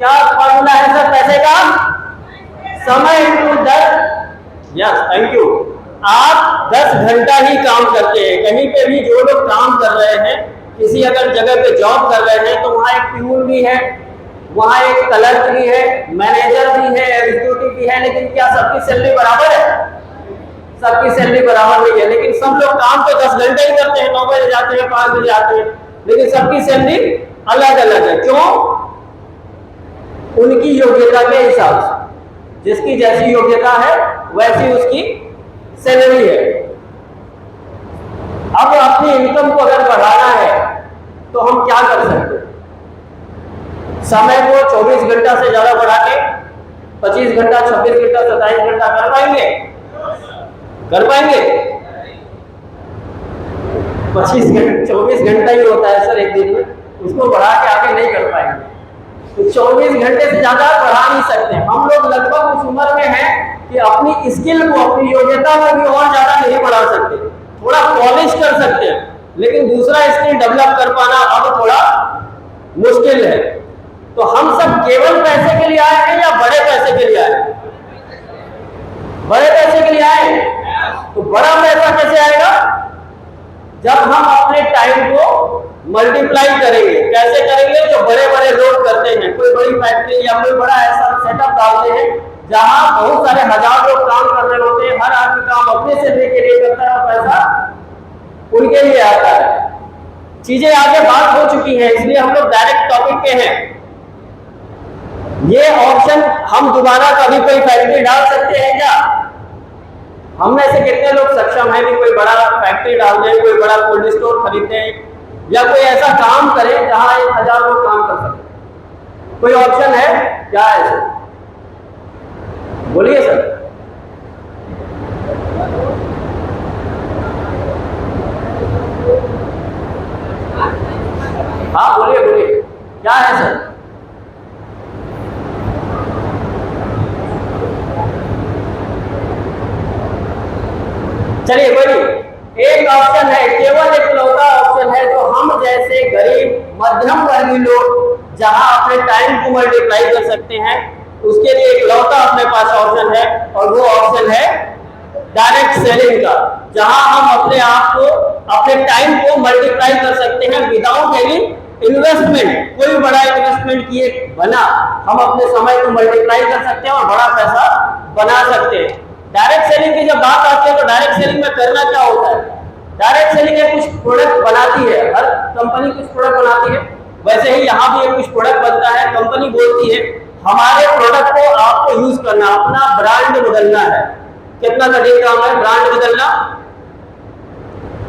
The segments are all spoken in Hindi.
क्या फॉर्मूला है सर पैसे का? समय इंटू 10। Yes, thank you. आप 10 घंटा ही काम करते हैं। कहीं पे भी जो लोग काम कर रहे हैं, किसी अगर जगह पे जॉब कर रहे हैं, तो वहाँ एक प्यून भी है, वहाँ एक क्लर्क भी है, मैनेजर भी है, एग्जीक्यूटिव भी है, लेकिन क्या सबकी सैलरी बराबर है? सबकी सैलरी बराबर नहीं है, लेकिन सब लोग काम तो 10 घंटे ही करते हैं, 9 बजे जाते हैं, 5 बजे आते हैं, लेकिन सबकी सैलरी अलग अलग है। क्यों? उनकी योग्यता के हिसाब से, जिसकी जैसी योग्यता है वैसी उसकी सैलरी है। अब अपनी इनकम को अगर बढ़ाना है तो हम क्या कर सकते हैं? समय को 24 घंटा से ज्यादा बढ़ा के 25 घंटा, 26 घंटा, 27 घंटा कर पाएंगे? कर पाएंगे? 24 घंटा ही होता है सर एक दिन में, उसको बढ़ा के आगे नहीं कर पाएंगे। तो 24 घंटे से ज्यादा बढ़ा नहीं सकते। हम लोग लगभग उस उम्र में हैं कि अपनी स्किल को, अपनी योग्यता को भी और ज्यादा नहीं बढ़ा सकते, थोड़ा पॉलिश कर सकते हैं, लेकिन दूसरा स्किल डेवलप कर पाना अब थोड़ा मुश्किल है। तो हम सब केवल पैसे के लिए आए हैं या बड़े पैसे के लिए आए हैं? बड़े पैसे के लिए आए हैं। तो बड़ा पैसा कैसे आएगा? जब हम अपने टाइम को मल्टीप्लाई करेंगे। कैसे करेंगे? जो बड़े बड़े लोग करते हैं, कोई बड़ी फैक्ट्री या कोई बड़ा ऐसा सेटअप डालते हैं जहां बहुत सारे हजार लोग काम कर रहे होते हैं, हर आदमी काम अपने से लेके लिए करता है और पैसा उनके लिए आता है। चीजें आगे बात हो चुकी है, इसलिए हम लोग डायरेक्ट टॉपिक पे हैं। ये ऑप्शन हम दोबारा कभी कोई फैक्ट्री डाल सकते हैं क्या? हम में से कितने लोग सक्षम हैं कि कोई बड़ा फैक्ट्री डाल दें, कोई बड़ा कोल्ड स्टोर खरीदें, या कोई ऐसा काम करें जहां 1000 लोग काम कर सकें? कोई ऑप्शन है क्या ऐसे? बोलिए सर। हाँ बोलिए बोलिए, क्या है सर? चलिए कोई नहीं, एक ऑप्शन है, केवल एक लौटा ऑप्शन है जो हम जैसे गरीब मध्यम वर्गीय लोग जहां अपने टाइम को मल्टीप्लाई कर सकते हैं, उसके लिए एक लौटा अपने पास ऑप्शन है, और वो ऑप्शन है डायरेक्ट सेलिंग का, जहां हम अपने आप को, अपने टाइम को मल्टीप्लाई कर सकते हैं विदाउट एनी इन्वेस्टमेंट। कोई बड़ा इन्वेस्टमेंट किए बना हम अपने समय को मल्टीप्लाई कर सकते हैं और बड़ा पैसा बना सकते हैं। डायरेक्ट सेलिंग की जब बात आती है तो डायरेक्ट सेलिंग में करना क्या होता है? डायरेक्ट सेलिंग है कुछ प्रोडक्ट बनाती है, हर कंपनी कुछ प्रोडक्ट बनाती है, वैसे ही यहाँ भी कुछ प्रोडक्ट बनता है। कंपनी बोलती है हमारे प्रोडक्ट को आपको यूज करना, अपना ब्रांड बदलना है। कितना कठिन काम है ब्रांड बदलना?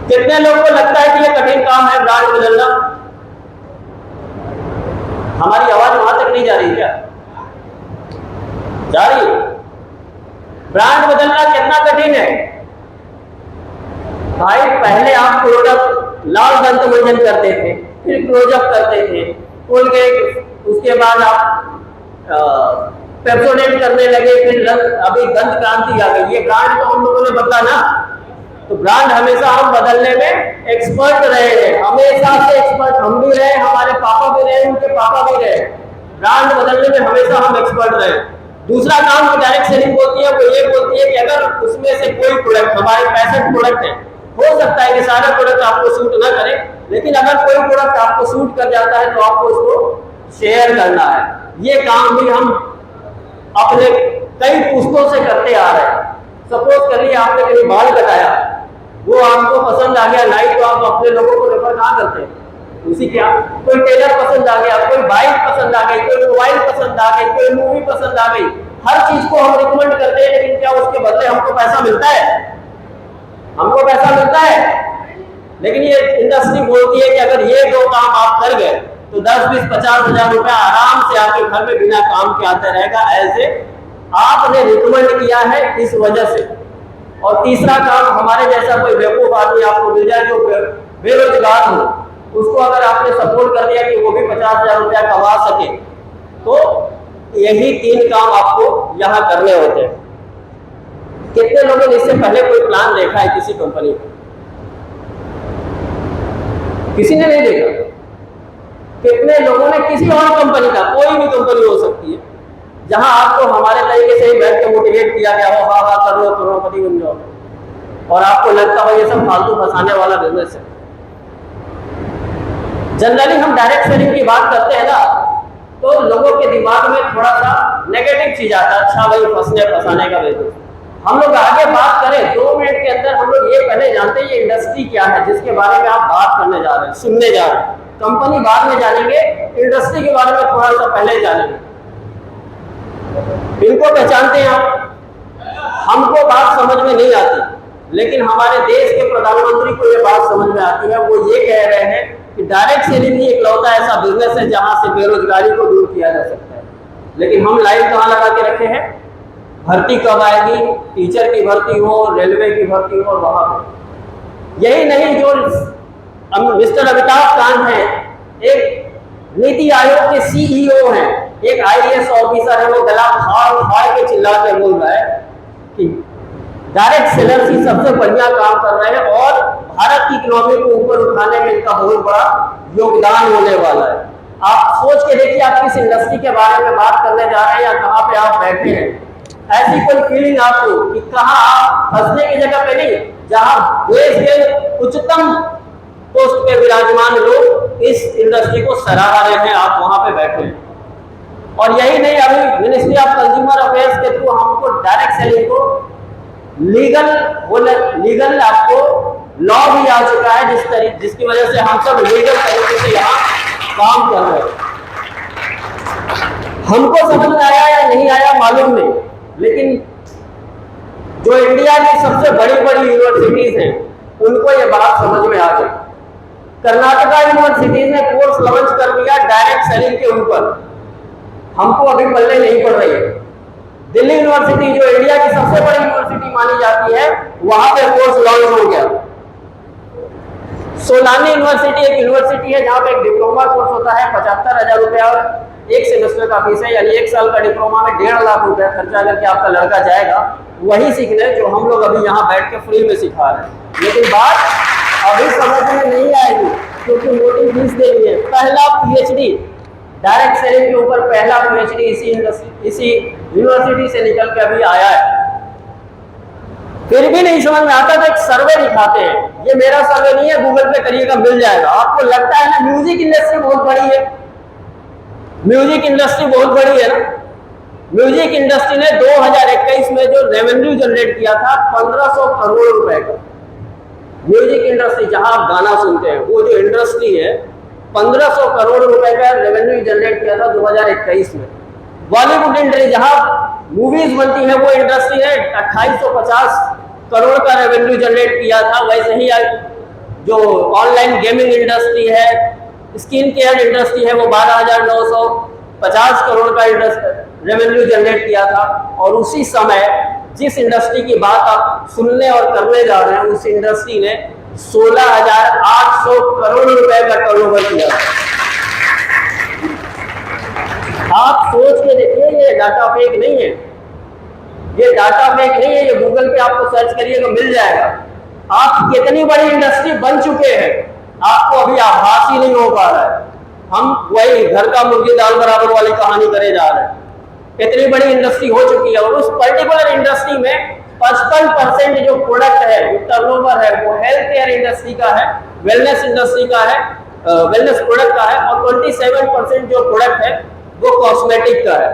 कितने लोगों को लगता है कि ये कठिन काम है ब्रांड बदलना? हमारी आवाज वहां तक नहीं जा रही क्या? जा रही है? ब्रांड बदलना कितना कठिन है भाई? पहले आप प्रोडक्ट लाल दंत मंजन करते थे, फिर क्लोजअप करते थे, कोलगेट, उसके बाद आप पेप्सोडेंट करने लगे, फिर अभी दंत क्रांति आ गई। ये ब्रांड तो हम लोगों ने बदला ना। तो ब्रांड हमेशा हम बदलने में एक्सपर्ट रहे हैं, हमेशा से एक्सपर्ट हम भी रहे, हमारे पापा भी रहे, उनके पापा भी रहे। ब्रांड बदलने में हमेशा हम एक्सपर्ट रहे। दूसरा काम जो डायरेक्ट सेलिंग होती है वो ये बोलती है कि अगर उसमें से कोई प्रोडक्ट, हमारे 65 प्रोडक्ट है, हो सकता है कि सारे प्रोडक्ट आपको सूट ना करें, लेकिन अगर कोई प्रोडक्ट आपको सूट कर जाता है तो आपको उसको शेयर करना है। ये काम भी हम अपने कई पुस्तकों से करते आ रहे हैं। सपोज करिए आपने कहीं बाल कटाया, वो आपको पसंद आ गया नाइट, तो आप अपने लोगों को रेफर कहाँ करते हैं? उसी के आप। कोई टेलर पसंद आ गया, कोई बाइक पसंद आ गई, कोई मोबाइल पसंद आ गई, कोई मूवी पसंद आ गई, हर चीज को हम रिकमेंड करते हैं, लेकिन क्या उसके बदले हमको पैसा मिलता है? हमको पैसा मिलता है? लेकिन ये इंडस्ट्री बोलती है कि अगर ये 2 काम आप कर गए तो 10, 20, 50 हजार रुपया आराम से आपके घर में बिना काम के आता रहेगा। ऐसे आपने रिकमेंड किया है इस वजह से। और तीसरा काम, हमारे जैसा कोई बेवकूफ आदमी आपको मिल जाए जो बेरोजगार हो, उसको अगर आपने सपोर्ट कर दिया कि वो भी 50 हजार रुपया कमा सके, तो यही 3 काम आपको यहां करने होते हैं। कितने लोगों ने इससे पहले कोई प्लान देखा है किसी कंपनी का? किसी ने नहीं देखा। कितने लोगों ने किसी और कंपनी का, कोई भी कंपनी हो सकती सकती है, जहां आपको हमारे तरीके से ही बैठ के मोटिवेट किया गया हो, हाँ हाँ कर लो करोड़पति बन जाओ, और आपको लगता हो ये सब फालतू फंसाने वाला बिजनेस है। जनरली हम डायरेक्ट सेलिंग की बात करते हैं ना, तो लोगों के दिमाग में थोड़ा सा नेगेटिव चीज आता है, अच्छा भाई फंसाने का बिजनेस। हम लोग आगे बात करें 2 मिनट के अंदर, हम लोग ये पहले जानते हैं ये इंडस्ट्री क्या है जिसके बारे में आप बात करने जा रहे हैं, सुनने जा रहे हैं। कंपनी बाद में जानेंगे, इंडस्ट्री के बारे में थोड़ा सा पहले जानेंगे। इनको पहचानते हैं आप? हमको बात समझ में नहीं आती, लेकिन हमारे देश के प्रधानमंत्री को ये बात समझ में आती है। वो ये कह रहे हैं कि डायरेक्ट सेलिंग ही इकलौता ऐसा बिजनेस है जहां से बेरोजगारी को दूर किया जा सकता है। लेकिन हम लाइन कहां लगा के रखे हैं? भर्ती कब आएगी, टीचर की भर्ती हो, रेलवे की भर्ती हो, वहां पर। यही नहीं, जो मिस्टर अमिताभ कांत है, एक नीति आयोग के सीईओ हैं, एक आईएएस ऑफिसर है, वो गला फाड़ के चिल्ला के बोल रहा है कि डायरेक्ट सेलर्स ही सबसे बढ़िया काम कर रहे हैं और भारत की इकोनॉमी को ऊपर उठाने में इनका बहुत बड़ा योगदान होने वाला है। आप सोच के देखिए, आप किस इंडस्ट्री के बारे में बात करने जा रहे हैं या कहां पे आप बैठे हैं। ऐसी कोई फीलिंग आपको कि कहां आप हंसने की जगह पे नहीं, जहां देश के उच्चतम पोस्ट पे विराजमान लोग इस इंडस्ट्री को सराह रहे हैं, आप वहां पे बैठे हैं। और यही नहीं, अभी मिनिस्ट्री ऑफ कंज्यूमर अफेयर्स के थ्रू हमको डायरेक्ट सेलिंग को लीगल आपको लॉ भी आ चुका है, जिसकी वजह से हम सब लीगल तरीके से यहाँ काम कर रहे हैं। हमको समझ में आया या नहीं आया मालूम नहीं, लेकिन जो इंडिया की सबसे बड़ी बड़ी यूनिवर्सिटीज हैं उनको ये बात समझ में आ गई। कर्नाटका यूनिवर्सिटी ने कोर्स लॉन्च कर दिया डायरेक्ट सेलिंग के ऊपर, हमको अभी पल्ले नहीं पड़ रही है। दिल्ली यूनिवर्सिटी, जो इंडिया की सबसे बड़ी यूनिवर्सिटी मानी जाती है, वहां पे कोर्स लॉन्च हो गया। सोलानी यूनिवर्सिटी एक यूनिवर्सिटी है जहां पे एक डिप्लोमा कोर्स होता है, 75,000 रुपया और एक सेमेस्टर का फीस है, यानी 1 साल का डिप्लोमा में 1.5 लाख रुपया खर्चा करके आपका लड़का जाएगा वही सीखने जो हम लोग अभी यहाँ बैठ के फ्री में सिखा रहे हैं। लेकिन बात अभी समझ में नहीं आएगी क्योंकि मोटी फीस देनी है। पहला पीएचडी डायरेक्ट सेलिंग के ऊपर, पहला पीएचडी इसी यूनिवर्सिटी से निकल के अभी आया है। फिर भी नहीं समझ में आता तो एक सर्वे दिखाते हैं, ये मेरा सर्वे नहीं है, गूगल पे करिएगा मिल जाएगा। आपको लगता है ना म्यूजिक इंडस्ट्री बहुत बड़ी है, म्यूजिक इंडस्ट्री बहुत बड़ी है ना। म्यूजिक इंडस्ट्री ने 2021 में जो रेवेन्यू जनरेट किया था 1500 करोड़ रुपए का। म्यूजिक इंडस्ट्री जहां आप गाना सुनते हैं, वो जो इंडस्ट्री है 1500 करोड़ रुपए का रेवेन्यू जनरेट किया था 2021 में। बॉलीवुड इंडस्ट्री जहां मूवीज बनती है, वो इंडस्ट्री ने 2850 करोड़ का रेवेन्यू जनरेट किया था। वैसे ही जो ऑनलाइन गेमिंग इंडस्ट्री है, स्किन केयर इंडस्ट्री है, वो 12,950 करोड़ का रेवेन्यू जनरेट किया था। और उसी समय जिस इंडस्ट्री की बात आप सुनने और करने जा रहे हैं, उस इंडस्ट्री ने 16,800 करोड़ रुपए का टर्नओवर किया। आप सोच के देखिए, ये डाटा फेक नहीं है, ये डाटा फेक नहीं है, ये गूगल पे आपको सर्च करिएगा मिल जाएगा। आप कितनी बड़ी इंडस्ट्री बन चुके हैं, आपको अभी आभास ही नहीं हो पा रहा है। हम वही घर का मुर्गी दाल बराबर वाली कहानी करे जा रहे हैं। इतनी बड़ी इंडस्ट्री हो चुकी है और उस पर्टिकुलर इंडस्ट्री में 55% जो प्रोडक्ट है, जो टर्नओवर है, वो हेल्थ केयर इंडस्ट्री का है, वेलनेस इंडस्ट्री का है, वेलनेस प्रोडक्ट का है, और 27% जो प्रोडक्ट है वो कॉस्मेटिक का है।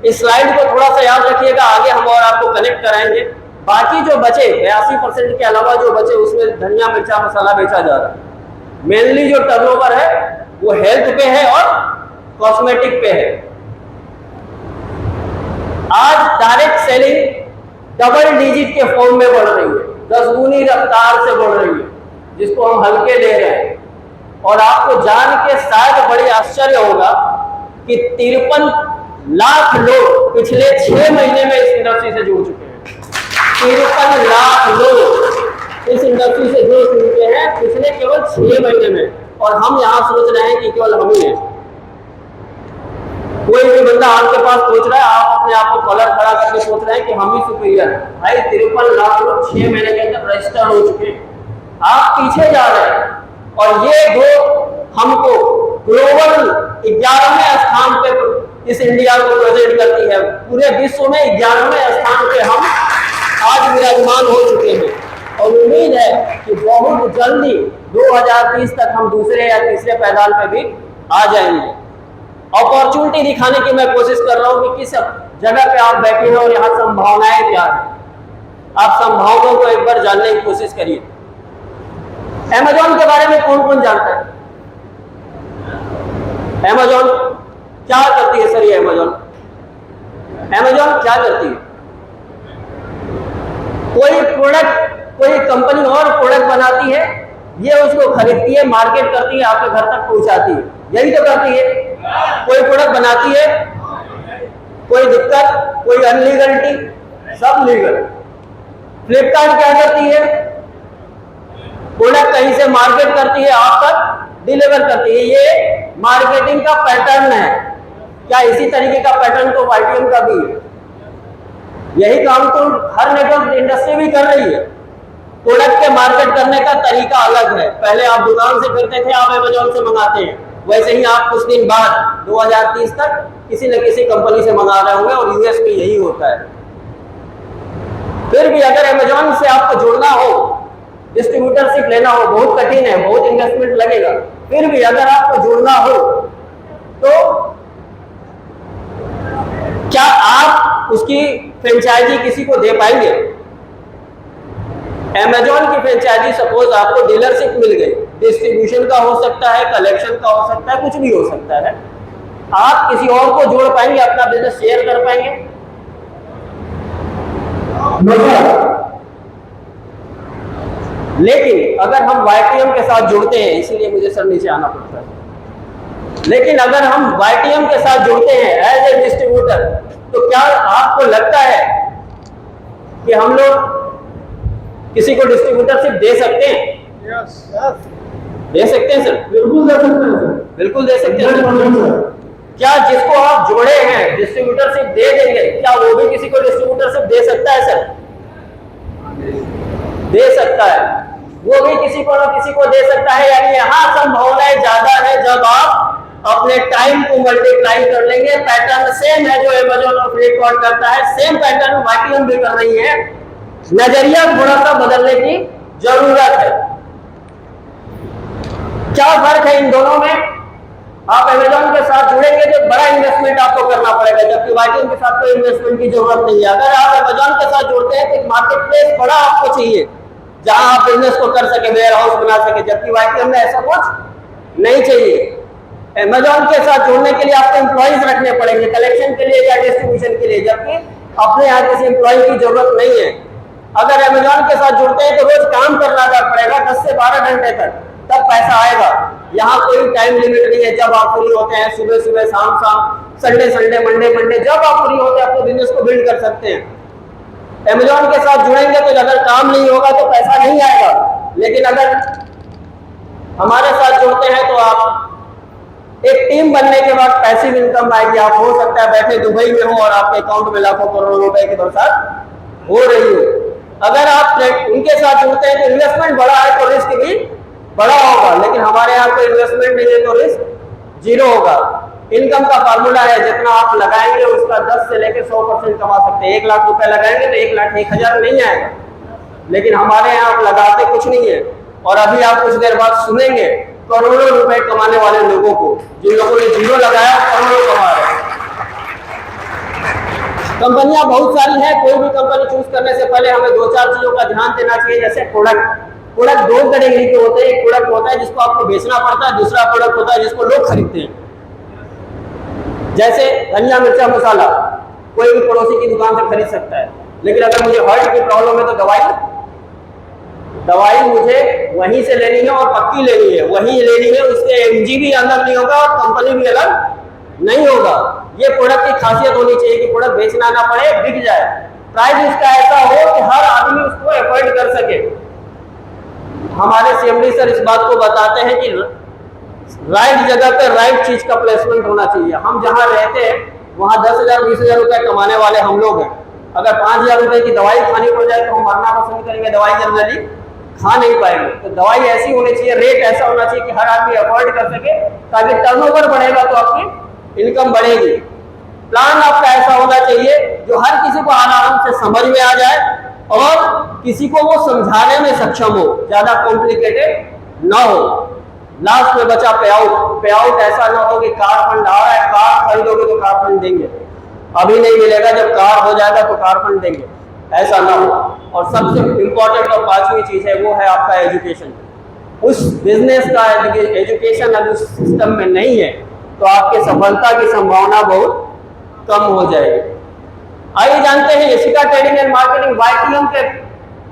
इस स्लाइड को थोड़ा सा याद रखिएगा, आगे हम और आपको कनेक्ट कराएंगे। बाकी जो बचे 82% के अलावा जो बचे, उसमें धनिया मिर्चा मसाला बेचा जा रहा है। मेनली जो टर्नओवर है वो हेल्थ पे है और कॉस्मेटिक पे है। आज डायरेक्ट सेलिंग डबल डिजिट के फॉर्म में बढ़ रही है, 10 गुनी रफ्तार से बढ़ रही है, जिसको हम हल्के ले रहे हैं। और आपको जान के शायद बड़ी आश्चर्य होगा कि 53 लाख लोग पिछले 6 महीने में इस इंडस्ट्री से जुड़ चुके हैं। 53 लाख लोग इस इंडस्ट्री से जुड़ चुके हैं पिछले केवल 6 महीने में, और हम यहाँ सोच रहे हैं कि केवल हम ही हैं। कोई भी बंदा आपके पास सोच रहा है, आप अपने आप को कॉलर खड़ा करके सोच रहे हैं कि हम ही सुपीरियर हैं। भाई 53 लाख लोग 6 महीने के अंदर रजिस्टर हो चुके हैं, आप पीछे जा रहे हैं। और ये दो हमको ग्लोबल 11वें स्थान पे इस इंडिया को प्रेजेंट करती है। पूरे विश्व में 11वें स्थान पे हम आज विराजमान हो चुके हैं और उम्मीद है कि बहुत जल्दी 2030 तक हम दूसरे या तीसरे पायदान पे भी आ जाएंगे। अपॉर्चुनिटी दिखाने की मैं कोशिश कर रहा हूं कि किस जगह पे आप बैठे हैं और यहाँ संभावनाएं क्या है। आप संभावनाओं को एक बार जानने की कोशिश करिए। अमेज़न के बारे में कौन कौन जानता है? अमेज़न क्या करती है सर? ये अमेज़न क्या करती है? कोई प्रोडक्ट, कोई कंपनी और प्रोडक्ट बनाती है, ये उसको खरीदती है, मार्केट करती है, आपके घर तक पहुंचाती है, यही तो करती है। कोई प्रोडक्ट बनाती है, कोई दिक्कत, कोई अनलीगलिटी, सब लीगल। फ्लिपकार्ट क्या करती है? प्रोडक्ट कहीं से मार्केट करती है, आप तक डिलीवर करती है। ये मार्केटिंग का पैटर्न है। क्या इसी तरीके का पैटर्न तो वाईटीएम का भी है? यही काम तो हर नेटवर्क इंडस्ट्री भी कर रही है। प्रोडक्ट के मार्केट करने का तरीका अलग है। पहले आप दुकान से खरीदते थे, आप अमेज़न से मंगाते हैं, वैसे ही आप कुछ दिन बाद 2030 तक किसी न किसी कंपनी से मंगा रहे होंगे और यूएस में यही होता है। फिर भी अगर अमेज़न से आपको जुड़ना हो, डिस्ट्रीब्यूटरशिप लेना हो, बहुत कठिन है, बहुत इन्वेस्टमेंट लगेगा। फिर भी अगर आपको जुड़ना हो तो क्या आप उसकी फ्रेंचाइजी किसी को दे पाएंगे? अमेज़न की फ्रेंचाइजी सपोज आपको डीलरशिप मिल गई, डिस्ट्रीब्यूशन का हो सकता है, कलेक्शन का हो सकता है, कुछ भी हो सकता है। आप किसी और को जोड़ पाएंगे, अपना बिजनेस शेयर कर पाएंगे? लेकिन अगर हम वाईटीएम के साथ जुड़ते हैं, इसीलिए मुझे सर नीचे आना पड़ता है, लेकिन अगर हम वाईटीएम के साथ जुड़ते हैं एज ए डिस्ट्रीब्यूटर, तो क्या आपको लगता है कि हम लोग किसी को डिस्ट्रीब्यूटरशिप दे सकते हैं? दे सकते हैं सर, बिल्कुल दे सकते हैं सर, बिल्कुल दे सकते हैं सर। क्या जिसको आप जोड़े हैं डिस्ट्रीब्यूटरशिप दे देंगे, क्या वो भी किसी को डिस्ट्रीब्यूटरशिप दे सकता है सर? दे सकता है, वो भी किसी को ना किसी को दे सकता है। यानी यहाँ संभावनाएं ज्यादा है जब आप अपने टाइम को मल्टीप्लाई कर लेंगे। पैटर्न सेम है जो अमेज़न और फ्लिपकार्ट करता है, सेम पैटर्न वाईटीएम भी कर रही है। नजरिया थोड़ा सा बदलने की जरूरत है। क्या फर्क है इन दोनों में? आप अमेज़न के साथ जुड़ेंगे तो बड़ा इन्वेस्टमेंट आपको करना पड़ेगा, जबकि वाईटीएम के साथ कोई इन्वेस्टमेंट की जरूरत नहीं है। अगर आप अमेज़न के साथ जुड़ते हैं तो एक मार्केट प्लेस बड़ा आपको चाहिए जहां आप बिजनेस को कर सके, वेयर हाउस बना सके, जबकि वाईटीएम में ऐसा कुछ नहीं चाहिए। अमेज़न के साथ जुड़ने के लिए आपको एम्प्लॉइज रखने पड़ेंगे, कलेक्शन के लिए या डिस्ट्रीब्यूशन के लिए, जबकि अपने यहाँ किसी एम्प्लॉय की जरूरत नहीं है। अगर अमेज़न के साथ जुड़ते हैं तो रोज काम करना पड़ेगा 10 से 12 घंटे तक, तब पैसा आएगा। यहाँ कोई टाइम लिमिट नहीं है, जब आप फ्री होते हैं, सुबह सुबह, शाम शाम, संडे संडे, मंडे मंडे, जब आप फ्री होते हैं अपने बिजनेस को बिल्ड कर सकते हैं। अमेज़न के साथ जुड़ेंगे तो अगर काम नहीं होगा तो पैसा नहीं आएगा, लेकिन अगर हमारे साथ जुड़ते हैं तो आप एक टीम बनने के बाद पैसिव इनकम आएगी। आप हो सकता है बैठे दुबई में हो और आपके अकाउंट में लाखों करोड़ों रुपए की बरसात हो रही हो। अगर आप उनके साथ जुड़ते हैं तो इन्वेस्टमेंट बड़ा है तो रिस्क भी बड़ा होगा, लेकिन हमारे यहाँ कोई इन्वेस्टमेंट नहीं है तो रिस्क 0 होगा। इनकम का फार्मूला है, जितना आप लगाएंगे उसका 10 से लेकर 100% कमा सकते हैं। 1 लाख रुपए लगाएंगे तो 1 लाख 1,000 नहीं आएगा, लेकिन हमारे यहाँ आप लगाते कुछ नहीं है। और अभी आप कुछ देर बाद सुनेंगे करोड़ों रुपए कमाने वाले लोगों को, जिन लोगों ने 0 लगाया करोड़ों कमा रहे हैं। कंपनियां बहुत सारी हैं, कोई भी कंपनी चूज करने से पहले हमें 2-4 चीजों का ध्यान देना चाहिए। जैसे प्रोडक्ट 2 कैटेगरी के होते हैं। एक प्रोडक्ट होता है जिसको आपको बेचना पड़ता है, दूसरा प्रोडक्ट होता है जिसको लोग खरीदते हैं। जैसे धनिया मिर्चा मसाला कोई भी पड़ोसी की दुकान से खरीद सकता है, लेकिन अगर मुझे हार्ट की प्रॉब्लम है तो दवाई मुझे वहीं से लेनी है और पक्की लेनी है, वहीं लेनी है। उसके एमजी भी अलग नहीं होगा और कंपनी भी अलग नहीं होगा। ये प्रोडक्ट की खासियत होनी चाहिए कि प्रोडक्ट बेचना ना पड़े, बिक जाए, प्राइस इसका ऐसा हो कि हर आदमी उसको एफोर्ड कर सके। हमारे सीएमडी सर इस बात को बताते हैं कि राइट जगह पे राइट चीज का प्लेसमेंट होना चाहिए। हम जहां रहते हैं वहां 10,000 20,000 रुपए कमाने वाले हम लोग हैं। अगर 5,000 रुपए की दवाई खानी पड़ जाए तो हम मरना पसंद करेंगे, दवाई जनरली खा नहीं पाएंगे। तो दवाई ऐसी होनी चाहिए, रेट ऐसा होना चाहिए कि हर आदमी अफोर्ड कर सके, ताकि टर्नओवर बढ़ेगा तो आपकी इनकम बढ़ेगी। प्लान आपका ऐसा होना चाहिए जो हर किसी को आराम से समझ में आ जाए और किसी को वो समझाने में सक्षम हो, ज्यादा कॉम्प्लिकेटेड ना हो। लास्ट में बचा पे आउट। पे आउट ऐसा ना हो कि कार फंड आ रहा है, कार खरीदोगे तो कार फंड देंगे, अभी नहीं मिलेगा, जब कार हो जाएगा तो कार फंड देंगे, ऐसा ना हो। और सबसे इंपॉर्टेंट और पांचवी चीज है वो है आपका एजुकेशन। उस बिजनेस का एजुकेशन अगर उस सिस्टम में नहीं है तो आपके सफलता की संभावना बहुत कम हो जाएगी। आइए जानते हैं Yashika trading and marketing YTM के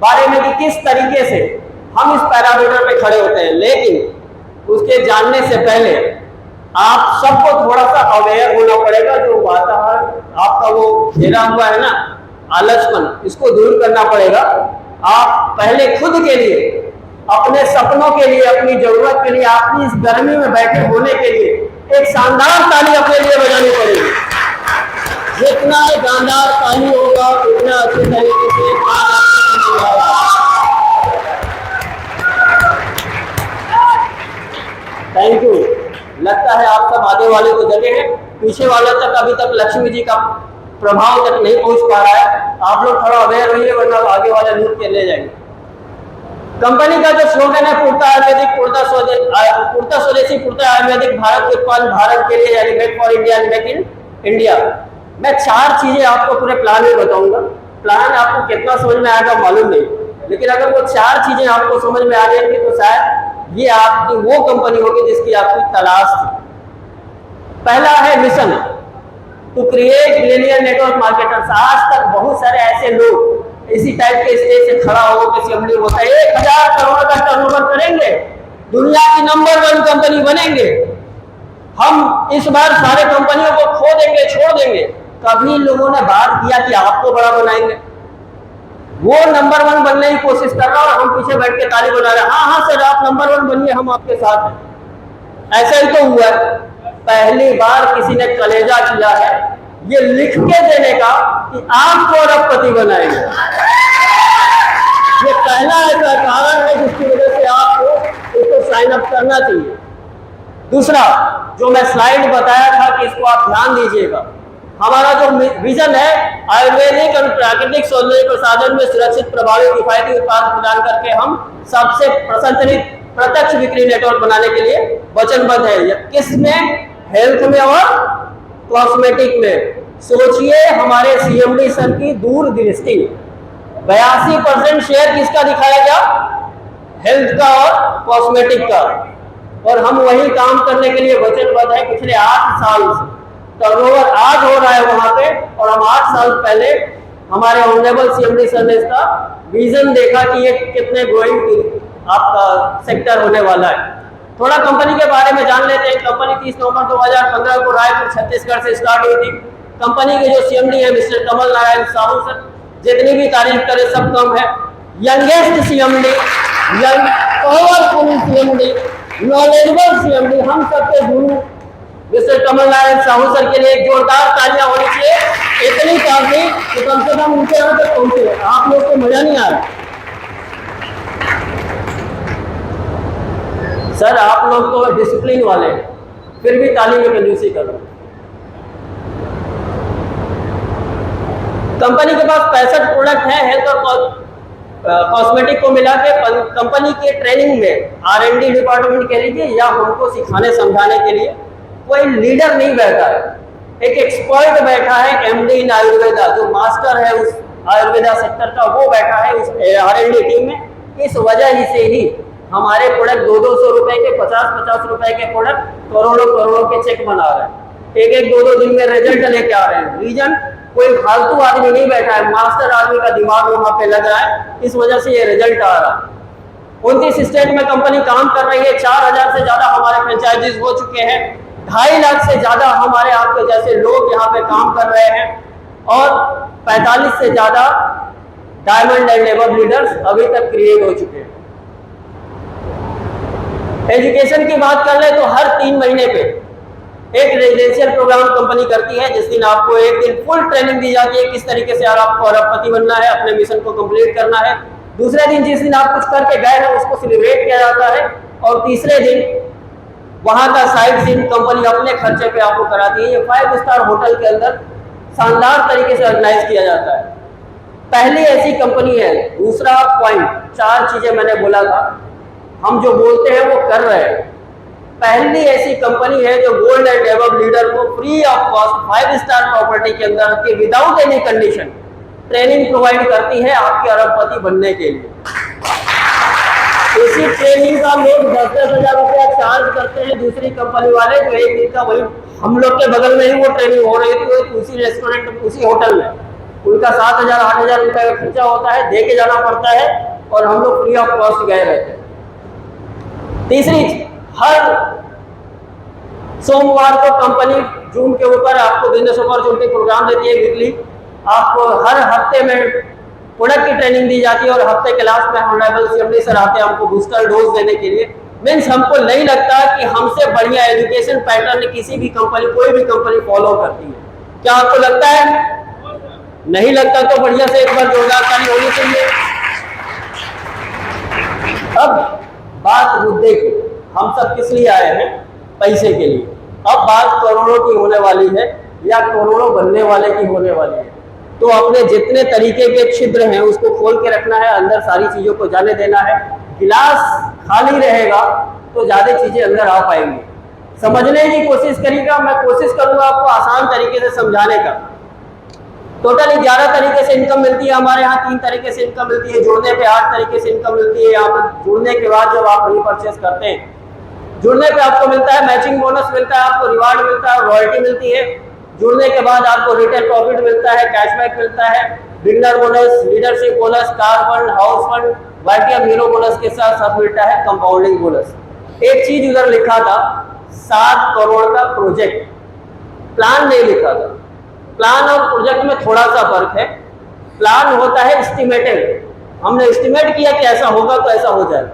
बारे में कि किस तरीके से हम इस पैरामीटर पे खड़े होते हैं। लेकिन उसके जानने से पहले आप सबको थोड़ा सा अवेयर होना पड़ेगा। जो वातावरण आपका वो घेरा हुआ है ना, आलसपन, इसको दूर करना पड़ेगा। आप पहले खुद के लिए, अपने सपनों के लिए, अपनी जरूरत के लिए, आपकी इस गर्मी में बैठे होने के लिए एक शानदार ताली अपने लिए बजानी पड़ेगी। जितना शानदार ताली होगा उतना अच्छे तरीके से थैंक यू। लगता है आप सब आगे वाले को जगे हैं, पीछे वाले तक अभी तक लक्ष्मी जी का प्रभाव तक नहीं पहुंच पा रहा है। आप लोग थोड़ा अवेयर होइए वरना आगे वाले लूट के ले जाएंगे। कंपनी का जो स्लोगन है पूर्णतः आयुर्वेदिक, पूर्णतः स्वदेशी, पूर्णतः आयुर्वेदिक, भारत के उत्पाद भारत के लिए, यानी made for India, make in India. मैं 4 चीजें आपको पूरे प्लान में बताऊंगा। प्लान आपको कितना समझ में आएगा मालूम नहीं, लेकिन अगर वो 4 चीजें आपको समझ में आ जाएंगी तो शायद ये आपकी वो कंपनी होगी जिसकी आपकी तलाश थी। पहला है mission, to create millionaire network marketers. आज तक बहुत सारे ऐसे लोग इसी टाइप के स्टेज से खड़ा हो के सीएमडी होता है, 1000 करोड़ का टर्नओवर करेंगे, दुनिया की नंबर 1 कंपनी बनेंगे, हम इस बार सारे कंपनियों को खो देंगे, छोड़ देंगे। कभी लोगों ने बात किया कि आपको बड़ा बनाएंगे? वो नंबर 1 बनने की कोशिश कर रहा है और हम पीछे बैठ के ताली बजा रहे हैं, हाँ हाँ सर आप नंबर 1 बनिए, हम आपके साथ हैं। ऐसा ही तो हुआ है। पहली बार किसी ने कलेजा किया है ये लिख के देने का कि आपको अरबपति बनाएंगे। ये पहला ऐसा कारण है जिसकी वजह से आपको इसको साइन अप करना चाहिए। दूसरा जो मैं स्लाइड बताया था कि इसको आप ध्यान दीजिएगा, हमारा जो विजन है आयुर्वेदिक और प्राकृतिक सौंदर्य प्रसाधन में सुरक्षित, प्रभावी, किफायती उत्पाद प्रदान करके हम सबसे प्रशंसनीय प्रत्यक्ष बिक्री नेटवर्क बनाने के लिए वचनबद्ध है। किसमें? हेल्थ में और कॉस्मेटिक में। सोचिए हमारे सीएमडी सर की दूरदृष्टि, 82% शेयर किसका दिखाया गया? हेल्थ का और कॉस्मेटिक का। और हम वही काम करने के लिए वचनबद्ध है पिछले 8 साल से। टर्नओवर आज हो रहा है वहां पे, और हम 8 साल पहले हमारे ऑनरेबल सीएमडी सर ने इसका विजन देखा कि ये कितने ग्रोइंग आपका सेक्टर होने वाला है। थोड़ा कंपनी के बारे में जान लेते हैं। कंपनी 30 नवंबर 2015 को रायपुर छत्तीसगढ़ से स्टार्ट हुई थी। कंपनी के जो सीएमडी है मिस्टर कमल नारायण साहू सर, जितनी भी तारीफ करे सब कम है। Youngest CMD, young powerful CMD, knowledgeable CMD, हम सबके गुरु मिस्टर कमल नारायण साहू सर के लिए एक जोरदार तालियां होनी चाहिए। इतनी काफी कि कम से कम उनके यहाँ तक पहुंचे। आप लोग को मजा नहीं आ रहा सर, आप लोग तो डिसिप्लिन वाले हैं, फिर भी ताली में कंजूसी कर रहे हैं। कंपनी के पास 65 प्रोडक्ट हैं हेल्थ और कॉस्मेटिक को मिला के। कंपनी के ट्रेनिंग में R&D डिपार्टमेंट कह लीजिए या हमको सिखाने समझाने के लिए कोई लीडर नहीं बैठा है, एक एक्सपर्ट बैठा है, MD इन आयुर्वेदा, जो मास्टर है उस आयुर्वेदा सेक्टर का, वो बैठा है उस R&D टीम में। इस वजह से ही हमारे प्रोडक्ट 200 रुपए के, 50 रुपए के प्रोडक्ट करोड़ों के चेक बना रहे हैं, एक 2 दिन में रिजल्ट लेके आ रहे हैं। रीजन कोई फालतू आदमी नहीं बैठा है, मास्टर आदमी का दिमाग वहां पे लग रहा है, इस वजह से ये रिजल्ट आ रहा है। 29 स्टेट में कंपनी काम कर रही है। 4000 से ज्यादा हमारे फ्रेंचाइजीज हो चुके हैं। 2.5 लाख से ज्यादा हमारे आपके जैसे लोग यहाँ पे काम कर रहे हैं, और 45 से ज्यादा डायमंड एंड एबव लीडर्स अभी तक क्रिएट हो चुके हैं। एजुकेशन की बात कर ले तो हर 3 महीने पे एक रेजिडेंशियल प्रोग्राम कंपनी करती है, जिस दिन आपको एक दिन फुल ट्रेनिंग दी जाती है किस तरीके से आपको अरबपति बनना है, अपने मिशन को कंप्लीट करना है। दूसरे दिन जिस दिन आप कुछ करके गए हैं उसको सेलिब्रेट किया जाता है, और तीसरे दिन वहां का साइट सीइंग कंपनी अपने खर्चे पे आपको कराती है। ये 5 स्टार होटल के अंदर शानदार तरीके से ऑर्गेनाइज किया जाता है। पहली ऐसी कंपनी है। दूसरा पॉइंट, 4 चीजें मैंने बोला था, हम जो बोलते हैं वो कर रहे हैं। पहली ऐसी कंपनी है जो गोल्ड एंड एबव लीडर को free of cost 5 star property के अंदर के without any condition training provide करती है आपके अरबपति बनने के लिए। इसी ट्रेनिंग का लोग 10-10 हजार रुपया चार्ज करते हैं दूसरी कंपनी वाले, जो एक दिन का वही हम लोग के बगल में ही वो ट्रेनिंग हो रही थी, उसी रेस्टोरेंट उसी होटल में। उनका 7,000-8,000 रुपए का खर्चा होता है, दे के जाना पड़ता है, और हम लोग फ्री ऑफ कॉस्ट गए रहते हैं। तीसरी, हर सोमवार को कंपनी जूम के ऊपर आपको बिजनेस अपॉर्चुनिटी प्रोग्राम देती है वीकली। आपको हर हफ्ते में प्रोडक्ट की ट्रेनिंग दी जाती है, और हफ्ते के लास्ट में ऑनरेबल सीएमडी सर आते हैं हमको बूस्टर डोज देने के लिए। मीन्स हमको नहीं लगता कि हमसे बढ़िया एजुकेशन पैटर्न किसी भी कंपनी, कोई भी कंपनी फॉलो करती है। क्या आपको लगता है? नहीं लगता तो बढ़िया से एक बार जोरदार ताली होनी चाहिए। अब बात मुद्दे की, हम सब किस लिए आए हैं? पैसे के लिए। अब बात करोड़ों की होने वाली है, या करोड़ों बनने वाले की होने वाली है। तो अपने जितने तरीके के छिद्र हैं उसको खोल के रखना है, अंदर सारी चीजों को जाने देना है। गिलास खाली रहेगा तो ज्यादा चीजें अंदर आ पाएंगी। समझने की कोशिश करिएगा, मैं कोशिश करूंगा आपको आसान तरीके से समझाने का। टोटल 11 तरीके से इनकम मिलती है हमारे यहाँ। 3 तरीके से इनकम मिलती है, जुड़ने पे 8 तरीके से इनकम मिलती है। यहाँ पर जुड़ने के बाद जब आप रीपरचेस करते हैं, जुड़ने पे आपको मिलता है मैचिंग बोनस मिलता है, आपको रिवार्ड मिलता है, रॉयल्टी मिलती है। जुड़ने के बाद आपको रिटेल प्रॉफिट मिलता है, कैशबैक मिलता है, beginner bonus, leadership bonus, car fund, house fund, YTM hero bonus के साथ साथ मिलता है कंपाउंडिंग बोनस। एक चीज उधर लिखा था 7 करोड़ का प्रोजेक्ट, प्लान नहीं लिखा था। प्लान और प्रोजेक्ट में थोड़ा सा फर्क है। प्लान होता है एस्टिमेटेड, हमने एस्टिमेट किया कि ऐसा होगा तो ऐसा हो जाएगा,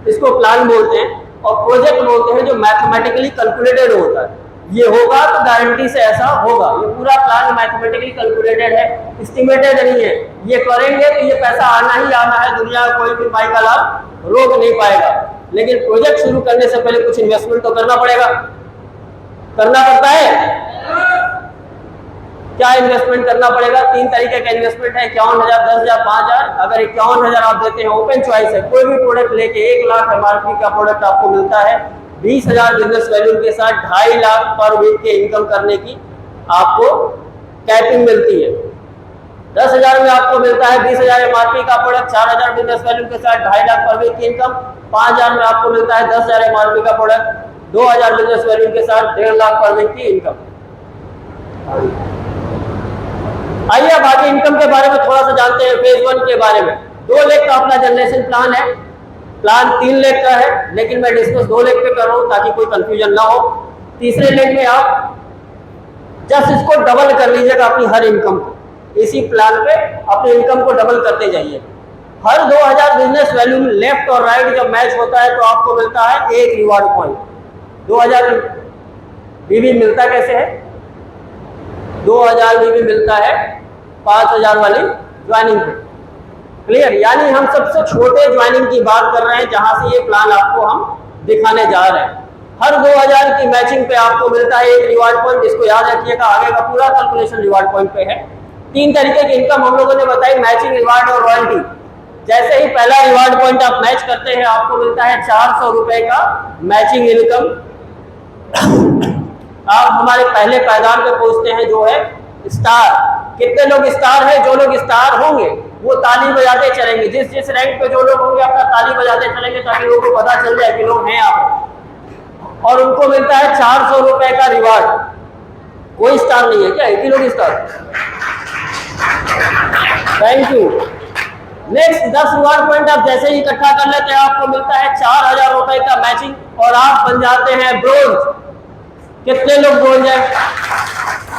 इसको प्लान बोलते हैं। और प्रोजेक्ट बोलते हैं जो मैथमेटिकली कैलकुलेटेड होता है, ये होगा तो गारंटी से ऐसा होगा। ये पूरा प्लान मैथमेटिकली कैलकुलेटेड है, एस्टिमेटेड नहीं है। ये करेंगे तो ये पैसा आना ही आना है, दुनिया का कोई भी पाई का लाभ रोक नहीं पाएगा। लेकिन प्रोजेक्ट शुरू करने से पहले कुछ इन्वेस्टमेंट तो करना पड़ेगा, करना पड़ता है। क्या इन्वेस्टमेंट करना पड़ेगा? 3 तरीके का इन्वेस्टमेंट है, 51,000, 10,000, 5,000। अगर 51,000 आप देते हैं, ओपन चॉइस है, कोई भी प्रोडक्ट लेके 1 लाख एमआरपी का प्रोडक्ट आपको मिलता है, 20,000 बिजनेस वैल्यू के साथ 2.5 लाख पर वीक के इनकम करने की आपको कैपिंग मिलती है। 10,000 में आपको मिलता है 20,000 एमआरपी का प्रोडक्ट, 4,000 बिजनेस वैल्यू के साथ 2.5 लाख पर वीक की इनकम। 5,000 में आपको मिलता है 10,000 एमआरपी का प्रोडक्ट, 2,000 बिजनेस वैल्यू के साथ 1.5 लाख पर वीक की इनकम। आइए अब आगे इनकम के बारे में थोड़ा सा जानते हैं। फेज 1 के बारे में 2 लाख का अपना जनरेशन प्लान है। प्लान 3 लाख का है, लेकिन मैं डिस्कस 2 लाख पे कर रहा हूं ताकि कोई कंफ्यूजन ना हो। तीसरे लाख में आप जस्ट इसको डबल कर लीजिएगा अपनी हर इनकम को। इसी प्लान पे अपनी इनकम को डबल करते जाइए। हर 2,000 बिजनेस वैल्यू में लेफ्ट और राइट जब मैच होता है तो आपको मिलता है 1 रिवार्ड पॉइंट। 2,000 बीबी मिलता कैसे है? 2,000 बीबी मिलता है 5,000 वाली ज्वाइनिंग पे। क्लियर? यानी हम सबसे छोटे ज्वाइनिंग की बात कर रहे हैं, जहां से ये प्लान आपको हम दिखाने जा रहे हैं। हर 2,000 की मैचिंग पे आपको मिलता है 1 रिवार्ड पॉइंट। इसको याद रखिएगा, आगे का पूरा कैलकुलेशन रिवार्ड पॉइंट पे है। 3 तरीके की इनकम हम लोगों ने बताई, मैचिंग, रिवार्ड और रॉयल्टी। जैसे ही पहला रिवार्ड पॉइंट आप मैच करते हैं, आपको मिलता है 400 रुपए का मैचिंग इनकम। आप हमारे पहले पायदान पे पहुंचते हैं जो है स्टार। कितने लोग स्टार है? जो लोग स्टार होंगे वो ताली बजाते चलेंगे। जिस रैंक पे जो लोग होंगे अपना ताली बजाते चलेंगे ताकि लोगों को पता चल जाए कि लोग हैं आप। और उनको मिलता है 400 रुपए का रिवार्ड। कोई स्टार नहीं है क्या? एक ही लोग star. Thank you. Next 10 reward point आप जैसे ही इकट्ठा कर लेते हैं, आपको मिलता है 4,000 रुपए का मैचिंग और आप बन जाते हैं ब्रोंज। कितने लोग ब्रोंज हैं?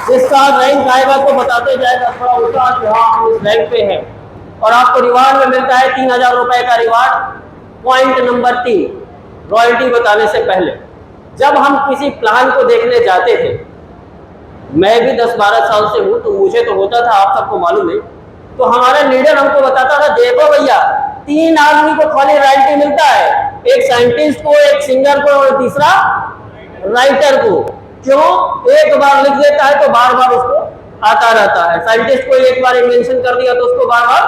जिसका रैंक आएगा तो बताते जाएगा थोड़ा ऊंचा कि हाँ हम इस रैंक पे हैं। और आपको रिवार्ड में मिलता है 3,000 रुपए का रिवार्ड। पॉइंट नंबर 3, रॉयल्टी बताने से पहले जब हम किसी प्लान को देखने जाते थे, मैं भी 10-12 साल से हूं तो मुझे तो होता था, आप सबको मालूम है, तो हमारा लीडर हमको बताता था देखो भैया 3 आदमी को खाली रॉयल्टी मिलता है, एक साइंटिस्ट को, एक सिंगर को और तीसरा राइटर को। क्यों? एक बार लिख देता है तो बार बार उसको आता रहता है। साइंटिस्ट कोई एक बार इन्वेंशन कर दिया तो उसको बार बार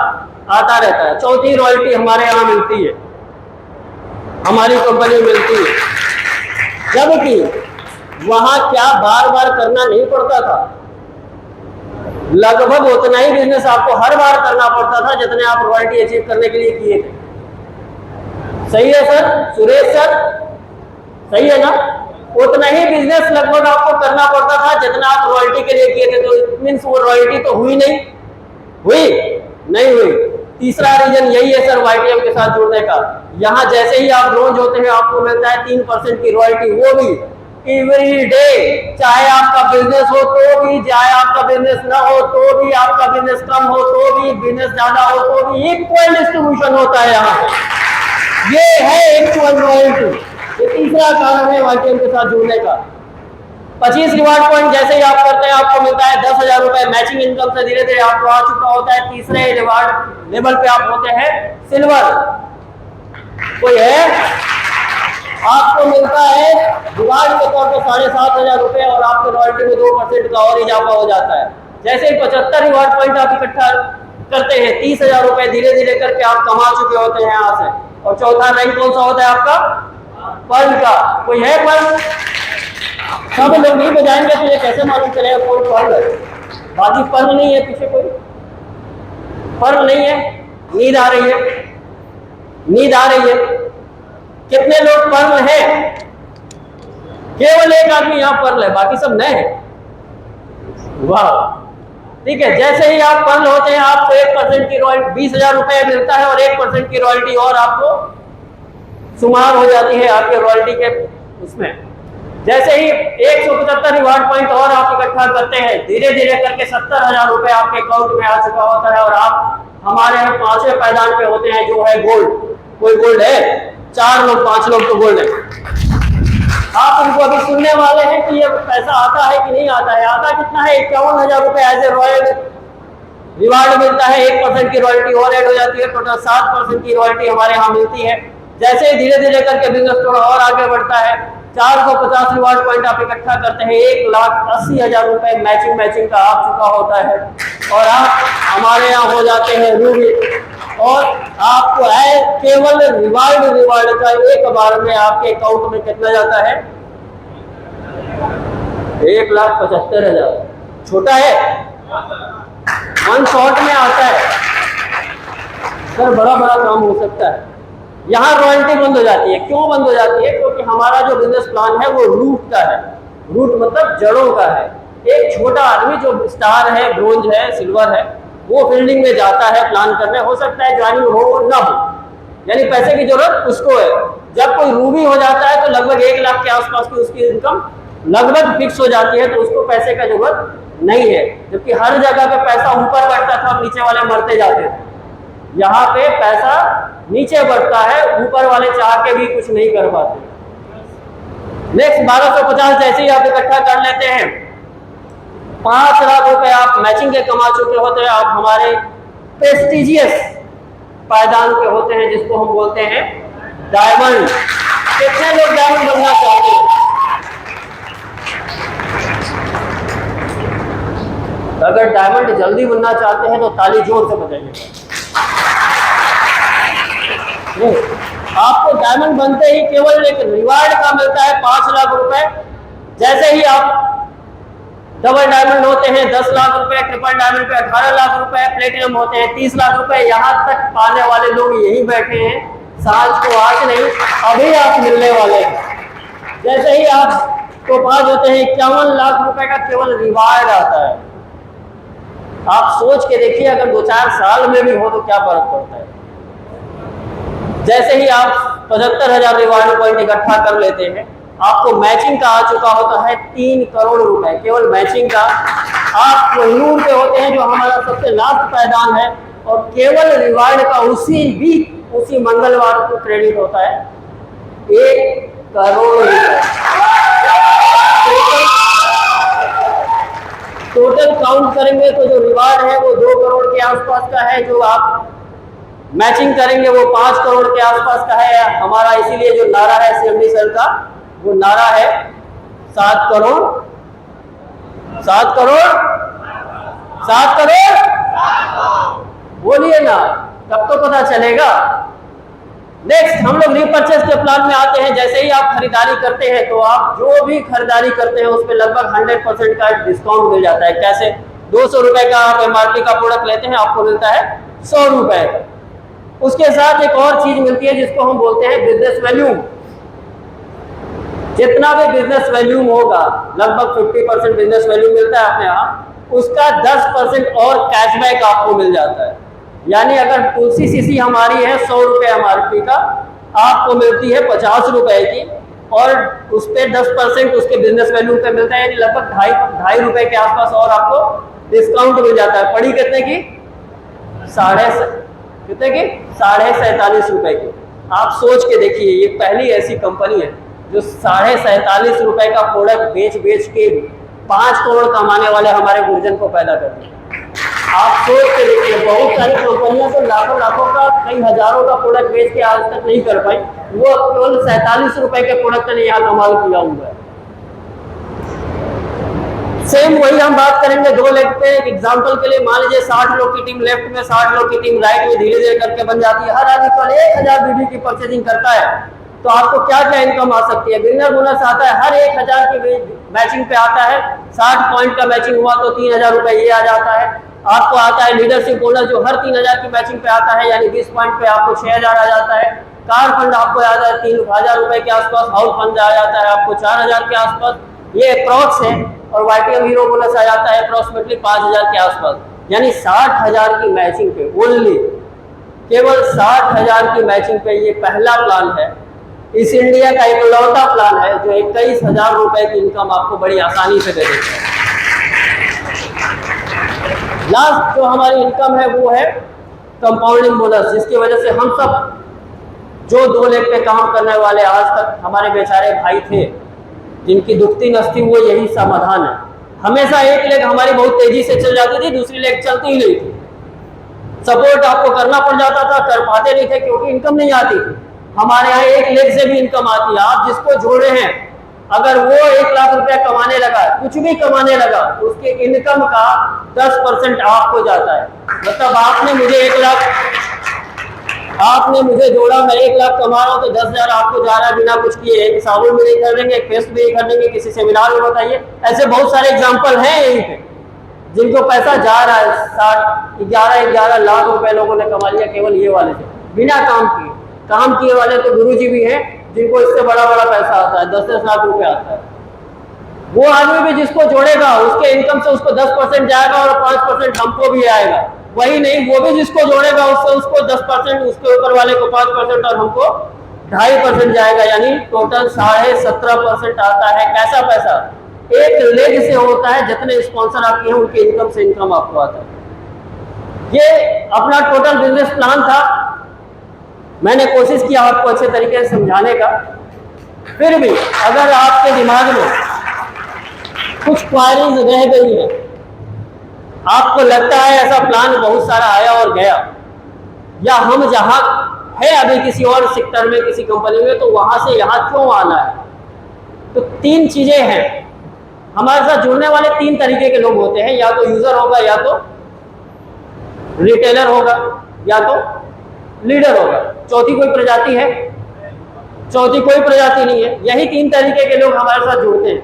आता रहता है। चौथी रॉयल्टी हमारे यहाँ मिलती है, हमारी कंपनी मिलती है, जबकि वहां क्या बार बार करना नहीं पड़ता था, लगभग उतना ही बिजनेस आपको हर बार करना पड़ता था जितने आप रॉयल्टी अचीव करने के लिए किए थे। सही है सर? सुरेश सर सही है ना? उतना ही बिजनेस लगभग आपको करना पड़ता था जितना आप रॉयल्टी के लिए किए थे। तो इट मींस वो रॉयल्टी तो हुई नहीं, हुई नहीं हुई। तीसरा रीजन यही है सर वाईटीएम के साथ जुड़ने का। यहाँ जैसे ही आप लॉन्च होते हैं आपको मिलता है 3% की रॉयल्टी, वो भी एवरी डे। चाहे आपका बिजनेस हो तो भी, चाहे आपका बिजनेस ना हो तो भी, आपका बिजनेस कम हो तो भी, बिजनेस ज्यादा हो तो भी, इक्वल डिस्ट्रीब्यूशन होता है यहाँ पे। ये है इक्वल रॉयल्टी। ये तीसरा कारण है वाईटीएम के साथ जुड़ने का। 25 रिवार्ड पॉइंट जैसे ही आप करते हैं आपको मिलता है 10,000 रुपए। मैचिंग इनकम से धीरे धीरे आपको आ चुका होता है। तीसरे रिवार्ड लेवल पे आप होते हैं सिल्वर। कोई है? आपको मिलता है रिवार्ड के तौर पर 7,500 रुपए और आपके रॉयल्टी में 2% का और इजाफा हो जाता है। जैसे ही 75 रिवार्ड पॉइंट आप इकट्ठा करते हैं 30,000 रुपए धीरे धीरे करके आप कमा चुके होते हैं यहाँ से। और चौथा रैंक कौन सा होता है आपका? पर्ल का। कोई है पर्ल? सब लोग नहीं बजाएंगे तो ये कैसे मालूम चलेगा कौन पर्ल है? बाकी पर्ल नहीं है, पीछे कोई पर्ल नहीं है। नींद आ रही है? नींद आ रही है? कितने लोग पर्ल हैं? केवल एक आदमी यहाँ पर्ल है, बाकी सब नए हैं। वाह, ठीक है। जैसे ही आप पर्ल होते हैं आपको 1% की रॉयल्टी 20,000 रुपए मिलता है और 1% की रॉयल्टी और आपको शुमार हो जाती है आपके रॉयल्टी के उसमें। जैसे ही 175 रिवार्ड पॉइंट और आप इकट्ठा करते हैं धीरे धीरे करके 70,000 रुपए आपके अकाउंट में आ चुका होता है और आप हमारे यहाँ 5वें पायदान पे होते हैं जो है गोल्ड। कोई गोल्ड है? 4 लोग 5 लोग तो गोल्ड है। आप उनको अभी सुनने वाले हैं कि ये पैसा आता है कि नहीं आता है। आता कितना है? 51,000 रुपए एज ए रॉयल रिवार्ड मिलता है। 1% की रॉयल्टी और ऐड हो जाती है। टोटल 7% की रॉयल्टी हमारे यहाँ मिलती है। जैसे ही धीरे धीरे करके बिजनेस थोड़ा और आगे बढ़ता है 450 रिवार्ड पॉइंट आप इकट्ठा करते हैं 1,80,000 रुपए मैचिंग का आ चुका होता है और आप हमारे यहाँ हो जाते हैं रूबी। और आपको है केवल रिवार्ड का एक बार में आपके अकाउंट में कितना जाता है? 1,75,000। छोटा है? 1 शॉट में आता है सर। बड़ा बड़ा काम हो सकता है। यहाँ रॉयल्टी बंद हो जाती है। क्यों बंद हो जाती है? क्योंकि हमारा जो बिजनेस प्लान है वो रूट का है। रूट मतलब जड़ों का है। एक छोटा आदमी जो स्टार है, ब्रोंज है, सिल्वर है, वो फील्डिंग में जाता है प्लान करने। हो सकता है ज्वाइनिंग हो ना हो, यानी पैसे की जरूरत उसको है। जब कोई रूबी हो जाता है तो लगभग 1 लाख के आसपास की उसकी इनकम लगभग फिक्स हो जाती है, तो उसको पैसे का जरूरत नहीं है। जबकि हर जगह पे पैसा ऊपर बढ़ता था, नीचे वाले मरते जाते थे। यहाँ पे पैसा नीचे बढ़ता है, ऊपर वाले चाह के भी कुछ नहीं कर पाते। नेक्स्ट 1250 जैसे ही आप इकट्ठा कर लेते हैं 5 लाख रुपए आप मैचिंग के कमा चुके होते हैं। आप हमारे प्रेस्टिजियस पायदान पे होते हैं जिसको हम बोलते हैं डायमंड। कितने लोग डायमंड बनना चाहते हैं? अगर डायमंड जल्दी बनना चाहते हैं तो ताली जोर से बजाइए। आपको डायमंड बनते ही केवल एक रिवार्ड का मिलता है 5 लाख रुपए। जैसे ही आप डबल डायमंड होते हैं 10 लाख रुपए, ट्रिपल डायमंड पे 18 लाख रुपए, प्लेटिनम होते हैं 30 लाख रुपए। यहाँ तक पाने वाले लोग यही बैठे हैं, साज को आज नहीं अभी आप मिलने वाले हैं। जैसे ही आप तो पास होते हैं 51 लाख रुपए का केवल रिवार्ड आता है। आप सोच के देखिए अगर 2-4 साल में भी हो तो क्या फर्क पड़ता है। जैसे ही आप 75,000 रिवार्ड पॉइंट इकट्ठा कर लेते हैं आपको मैचिंग का आ चुका होता है 3 करोड़ रुपए केवल मैचिंग का। आप कोहिनूर पे होते हैं जो हमारा सबसे लास्ट पायदान है और केवल रिवार्ड का उसी मंगलवार को क्रेडिट होता है 1 करोड़ रुपए। टोटल काउंट करेंगे तो जो रिवार्ड है वो 2 करोड़ के आसपास का है, जो आप मैचिंग करेंगे वो 5 करोड़ के आसपास का है। हमारा इसीलिए जो नारा है सीएमडी सर का वो नारा है 7 करोड़ 7 करोड़ बोलिए ना, तब तो पता चलेगा। नेक्स्ट हम लोग रीपर्चेस के प्लान में आते हैं। जैसे ही आप खरीदारी करते हैं तो आप जो भी खरीदारी करते हैं उस पर लगभग 100% का डिस्काउंट मिल जाता है। कैसे? 200 रुपए का आप एमआरपी का प्रोडक्ट लेते हैं, आपको मिलता है 100 रुपए का। उसके साथ एक और चीज मिलती है जिसको हम बोलते हैं बिजनेस वैल्यूम। जितना भी बिजनेस वैल्यूम होगा, लगभग 50% बिजनेस वैल्यूम मिलता है अपने यहाँ, उसका 10% और कैशबैक आपको मिल जाता है। यानी अगर तुलसी सीसी हमारी है 100 रुपए एमआरपी का, आपको मिलती है 50 रुपए की, और उस पर 10% उसके बिजनेस वैल्यू पे मिलता है, यानी लगभग 2.5 रुपए के आसपास और आपको डिस्काउंट मिल जाता है। पड़ी कितने की? कितने की? 47.5 रुपए की। आप सोच के देखिए, ये पहली ऐसी कंपनी है जो 47.5 रुपए का प्रोडक्ट बेच के 5 करोड़ कमाने वाले हमारे गुरुजन को पैदा कर दिया। आप सोच के देखिए, बहुत सारी कंपनियां तो लाखों का, कई हजारों का प्रोडक्ट बेच के आज तक नहीं कर पाई, वो केवल 47 रुपए के प्रोडक्ट ने यहाँ कमाल किया हुआ है। सेम वही हम बात करेंगे 2 लेग पे। एक एग्जांपल के लिए मान लीजिए 60 लोग की टीम लेफ्ट में, 60 लोग की टीम राइट में, धीरे धीरे करके बन जाती है। हर आदमी केवल 1000 बीडी की परचेजिंग करता है, तो आपको क्या क्या इनकम आ सकती है? बिगिनर बोनस आता है, हर 1000 की मैचिंग पे आता है। 60 पॉइंट का मैचिंग हुआ तो 3000 रुपए ये आ जाता है। आपको आता है लीडरशिप बोनस जो हर 3000 की मैचिंग पे आता है, यानी 20 पॉइंट पे आपको 6000 आ जाता है। कार फंड आपको आता है 3000 रुपए के आसपास। हाउस फंड आ जाता है आपको 4000 के आसपास, ये अप्रॉक्स है। और वाईटीएम हीरो बोनस आ जाता है अप्रोक्सीमेटली 5000 के आसपास। यानी 60,000 की मैचिंग पे, ओनली केवल 60,000 की मैचिंग पे ये पहला प्लान है। इस इंडिया का इकलौता प्लान है जो 21,000 रुपए की इनकम आपको बड़ी आसानी से दे देता है। लास्ट जो हमारी इनकम है वो है कंपाउंडिंग बोनस, जिसकी वजह से हम सब जो 2 लेग पे काम करने वाले आज तक हमारे बेचारे भाई थे, जिनकी दुखती नस्ती वो यही समाधान है। हमेशा एक लेग हमारी बहुत तेजी से चल जाती थी, दूसरी लेग चलती ही नहीं थी। सपोर्ट आपको करना पड़ जाता था, कर पाते नहीं थे क्योंकि इनकम नहीं आती थी। हमारे यहाँ एक लेग से भी इनकम आती है। आप जिसको जोड़े हैं, अगर वो 1 लाख रुपया कमाने लगा, कुछ भी कमाने लगा, तो उसके इनकम का 10% आपको जाता है। मतलब आपने मुझे जोड़ा, मैं 1 लाख कमा रहा हूँ, तो 10,000 आपको जा रहा है बिना कुछ किए। एक साबुन भी नहीं खरीदेंगे, एक पेस्ट भी नहीं खरीदेंगे, किसी सेमिनार में बताइए। ऐसे बहुत सारे एग्जाम्पल हैं यहीं पे जिनको पैसा जा रहा है। 11 लाख रुपए लोगों ने कमा लिया केवल ये वाले से, बिना काम किए। काम किए वाले तो गुरुजी भी हैं जिनको इससे बड़ा पैसा आता है, 10-10 लाख रुपए आता है। वो आदमी भी जिसको जोड़ेगा उसके इनकम से उसको 10% जाएगा और 5% हमको भी आएगा। वही नहीं, वो भी जिसको जोड़ेगा उसको 10%, उसके ऊपर वाले को 5% और हमको 2.5% जाएगा। यानी टोटल 17.5% आता है। कैसा पैसा? एक लेग से होता है। जितने स्पॉन्सर आपके हैं उनके इनकम से इनकम आपको आता है। ये अपना टोटल बिजनेस प्लान था। मैंने कोशिश किया आपको अच्छे तरीके से समझाने का। फिर भी अगर आपके दिमाग में कुछ क्वारीज रह गई है, आपको लगता है ऐसा प्लान बहुत सारा आया और गया, या हम जहां है अभी किसी और सेक्टर में, किसी कंपनी में, तो वहां से यहां क्यों आना है, तो 3 चीजें हैं। हमारे साथ जुड़ने वाले 3 तरीके के लोग होते हैं। या तो यूजर होगा, या तो रिटेलर होगा, या तो लीडर होगा। चौथी कोई प्रजाति है? चौथी कोई प्रजाति नहीं है। यही 3 तरीके के लोग हमारे साथ जुड़ते हैं।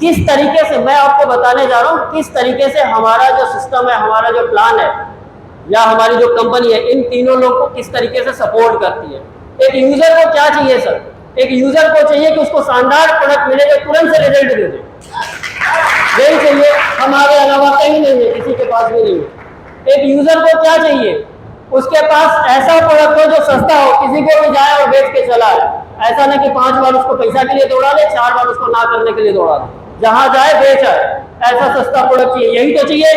किस तरीके से, मैं आपको बताने जा रहा हूं किस तरीके से हमारा जो सिस्टम है, हमारा जो प्लान है, या हमारी जो कंपनी है, इन तीनों लोग को किस तरीके से सपोर्ट करती है। एक यूजर को क्या चाहिए सर? एक यूजर को चाहिए कि उसको शानदार प्रोडक्ट मिले जो तुरंत से रिजल्ट दे दे। यही चाहिए, हमारे अलावा कहीं नहीं है, किसी के पास भी नहीं है। एक यूजर को क्या चाहिए? उसके पास ऐसा प्रोडक्ट हो जो सस्ता हो, किसी को भी जाए और बेच के चला है। ऐसा ना कि 5 बार उसको पैसा के लिए दौड़ा ले, 4 बार उसको ना करने के लिए दौड़ा ले, जहां जाए बेच आए। ऐसा सस्ता प्रोडक्ट चाहिए। यही तो चाहिए।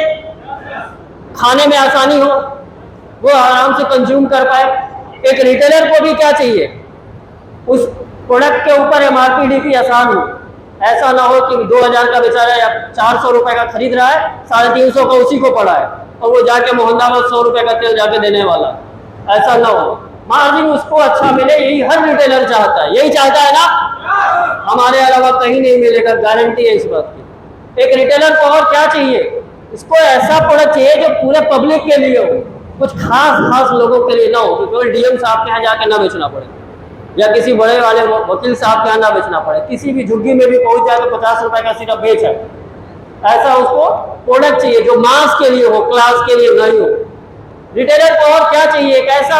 खाने में आसानी हो, वो आराम से कंज्यूम कर पाए। एक रिटेलर को भी क्या चाहिए? उस प्रोडक्ट के ऊपर एमआरपी डीपी आसान हो। ऐसा ना हो कि 2000 का बेचारा या 400 रुपए का खरीद रहा है, 350 का उसी को पड़ा है, और वो जाके मोहम्मदाबाद 100 रुपए का तेल जाके देने वाला। ऐसा ना हो, मार्जिन उसको अच्छा मिले, यही हर रिटेलर चाहता है। यही चाहता है ना? हमारे अलावा कहीं नहीं मिलेगा, गारंटी है इस बात की। एक रिटेलर को और क्या चाहिए? इसको ऐसा प्रोडक्ट चाहिए जो पूरे पब्लिक के लिए हो, कुछ खास लोगों के लिए ना हो, कि केवल डीएम साहब के यहाँ जाके ना बेचना पड़े, या किसी बड़े वाले वकील साहब के यहाँ ना बेचना पड़े, किसी भी झुग्गी में भी पहुंच जाए तो 50 रुपए का सिर्फ बेच है। ऐसा उसको प्रोडक्ट चाहिए जो मास के लिए हो, क्लास के लिए नहीं हो। रिटेलर को और क्या चाहिए, एक ऐसा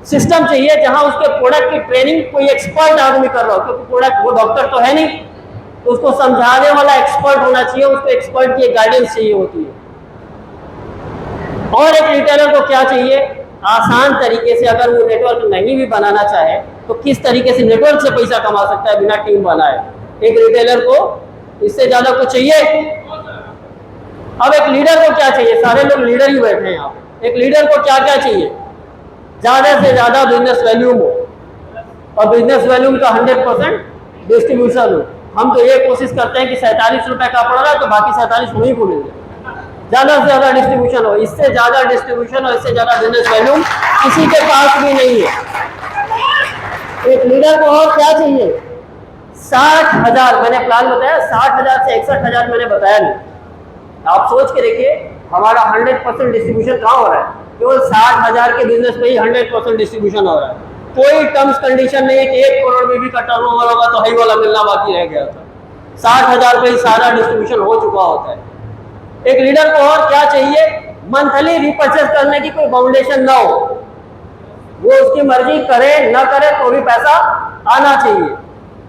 सिस्टम चाहिए जहां उसके प्रोडक्ट की ट्रेनिंग कोई एक्सपर्ट आदमी कर रहा हो, क्योंकि प्रोडक्ट वो डॉक्टर तो है नहीं, तो उसको समझाने वाला एक्सपर्ट होना चाहिए, उसको एक्सपर्ट की गाइडेंस चाहिए होती है। और एक रिटेलर को क्या चाहिए, आसान तरीके से, अगर वो नेटवर्क नहीं भी बनाना चाहे तो किस तरीके से नेटवर्क से पैसा कमा सकता है बिना टीम बनाए। एक रिटेलर को इससे ज्यादा कुछ चाहिए। अब एक लीडर को क्या चाहिए, सारे लोग लीडर ही बैठे हैं यहाँ। एक लीडर को क्या क्या चाहिए, ज्यादा से ज्यादा बिजनेस वैल्यूम हो, और बिजनेस वैल्यूम का 100% डिस्ट्रीब्यूशन हो। हम तो ये कोशिश करते हैं कि 47 रुपए का पड़ रहा है तो बाकी 47 वहीं को मिल जाए, ज्यादा से ज्यादा डिस्ट्रीब्यूशन हो। इससे ज्यादा डिस्ट्रीब्यूशन और इससे ज्यादा बिजनेस वैल्यूम किसी के पास भी नहीं है। एक लीडर को और क्या चाहिए, 60,000 मैंने प्लान बताया, 60,000 से 61,000 मैंने बताया नहीं। आप सोच के देखिए, हमारा 100% डिस्ट्रीब्यूशन कहाँ हो रहा है, केवल 60,000 के बिजनेस पे ही 100% डिस्ट्रीब्यूशन हो रहा है। कोई टर्म्स कंडीशन नहीं है कि 1 करोड़ में भी का टर्नओवर होगा तो हाई वाला मिलना बाकी रह गया था। 60,000 पे ही सारा डिस्ट्रीब्यूशन हो चुका होता है। एक लीडर को और क्या चाहिए, मंथली रिपर्चेस करने की कोई बाउंडेशन ना हो, वो उसकी मर्जी करे ना करे तो भी पैसा आना चाहिए।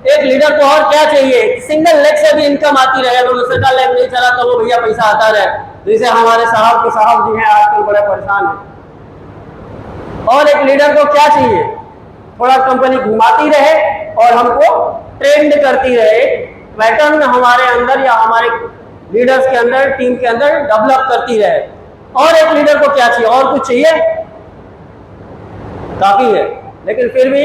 एक लीडर को और क्या चाहिए, सिंगल लेग से भी इनकम आती रहे, अगर दूसरा लेग नहीं चला तो वो भैया पैसा आता रहे, जैसे हमारे साहब के साहब जी हैं आजकल बड़े परेशान हैं। और एक लीडर को क्या चाहिए, थोड़ा कंपनी घुमाती रहे और हमको ट्रेंड करती रहे, पैटर्न हमारे अंदर या हमारे लीडर्स के अंदर, टीम के अंदर डेवलप करती रहे। और एक लीडर को क्या चाहिए, और कुछ चाहिए, काफी है। लेकिन फिर भी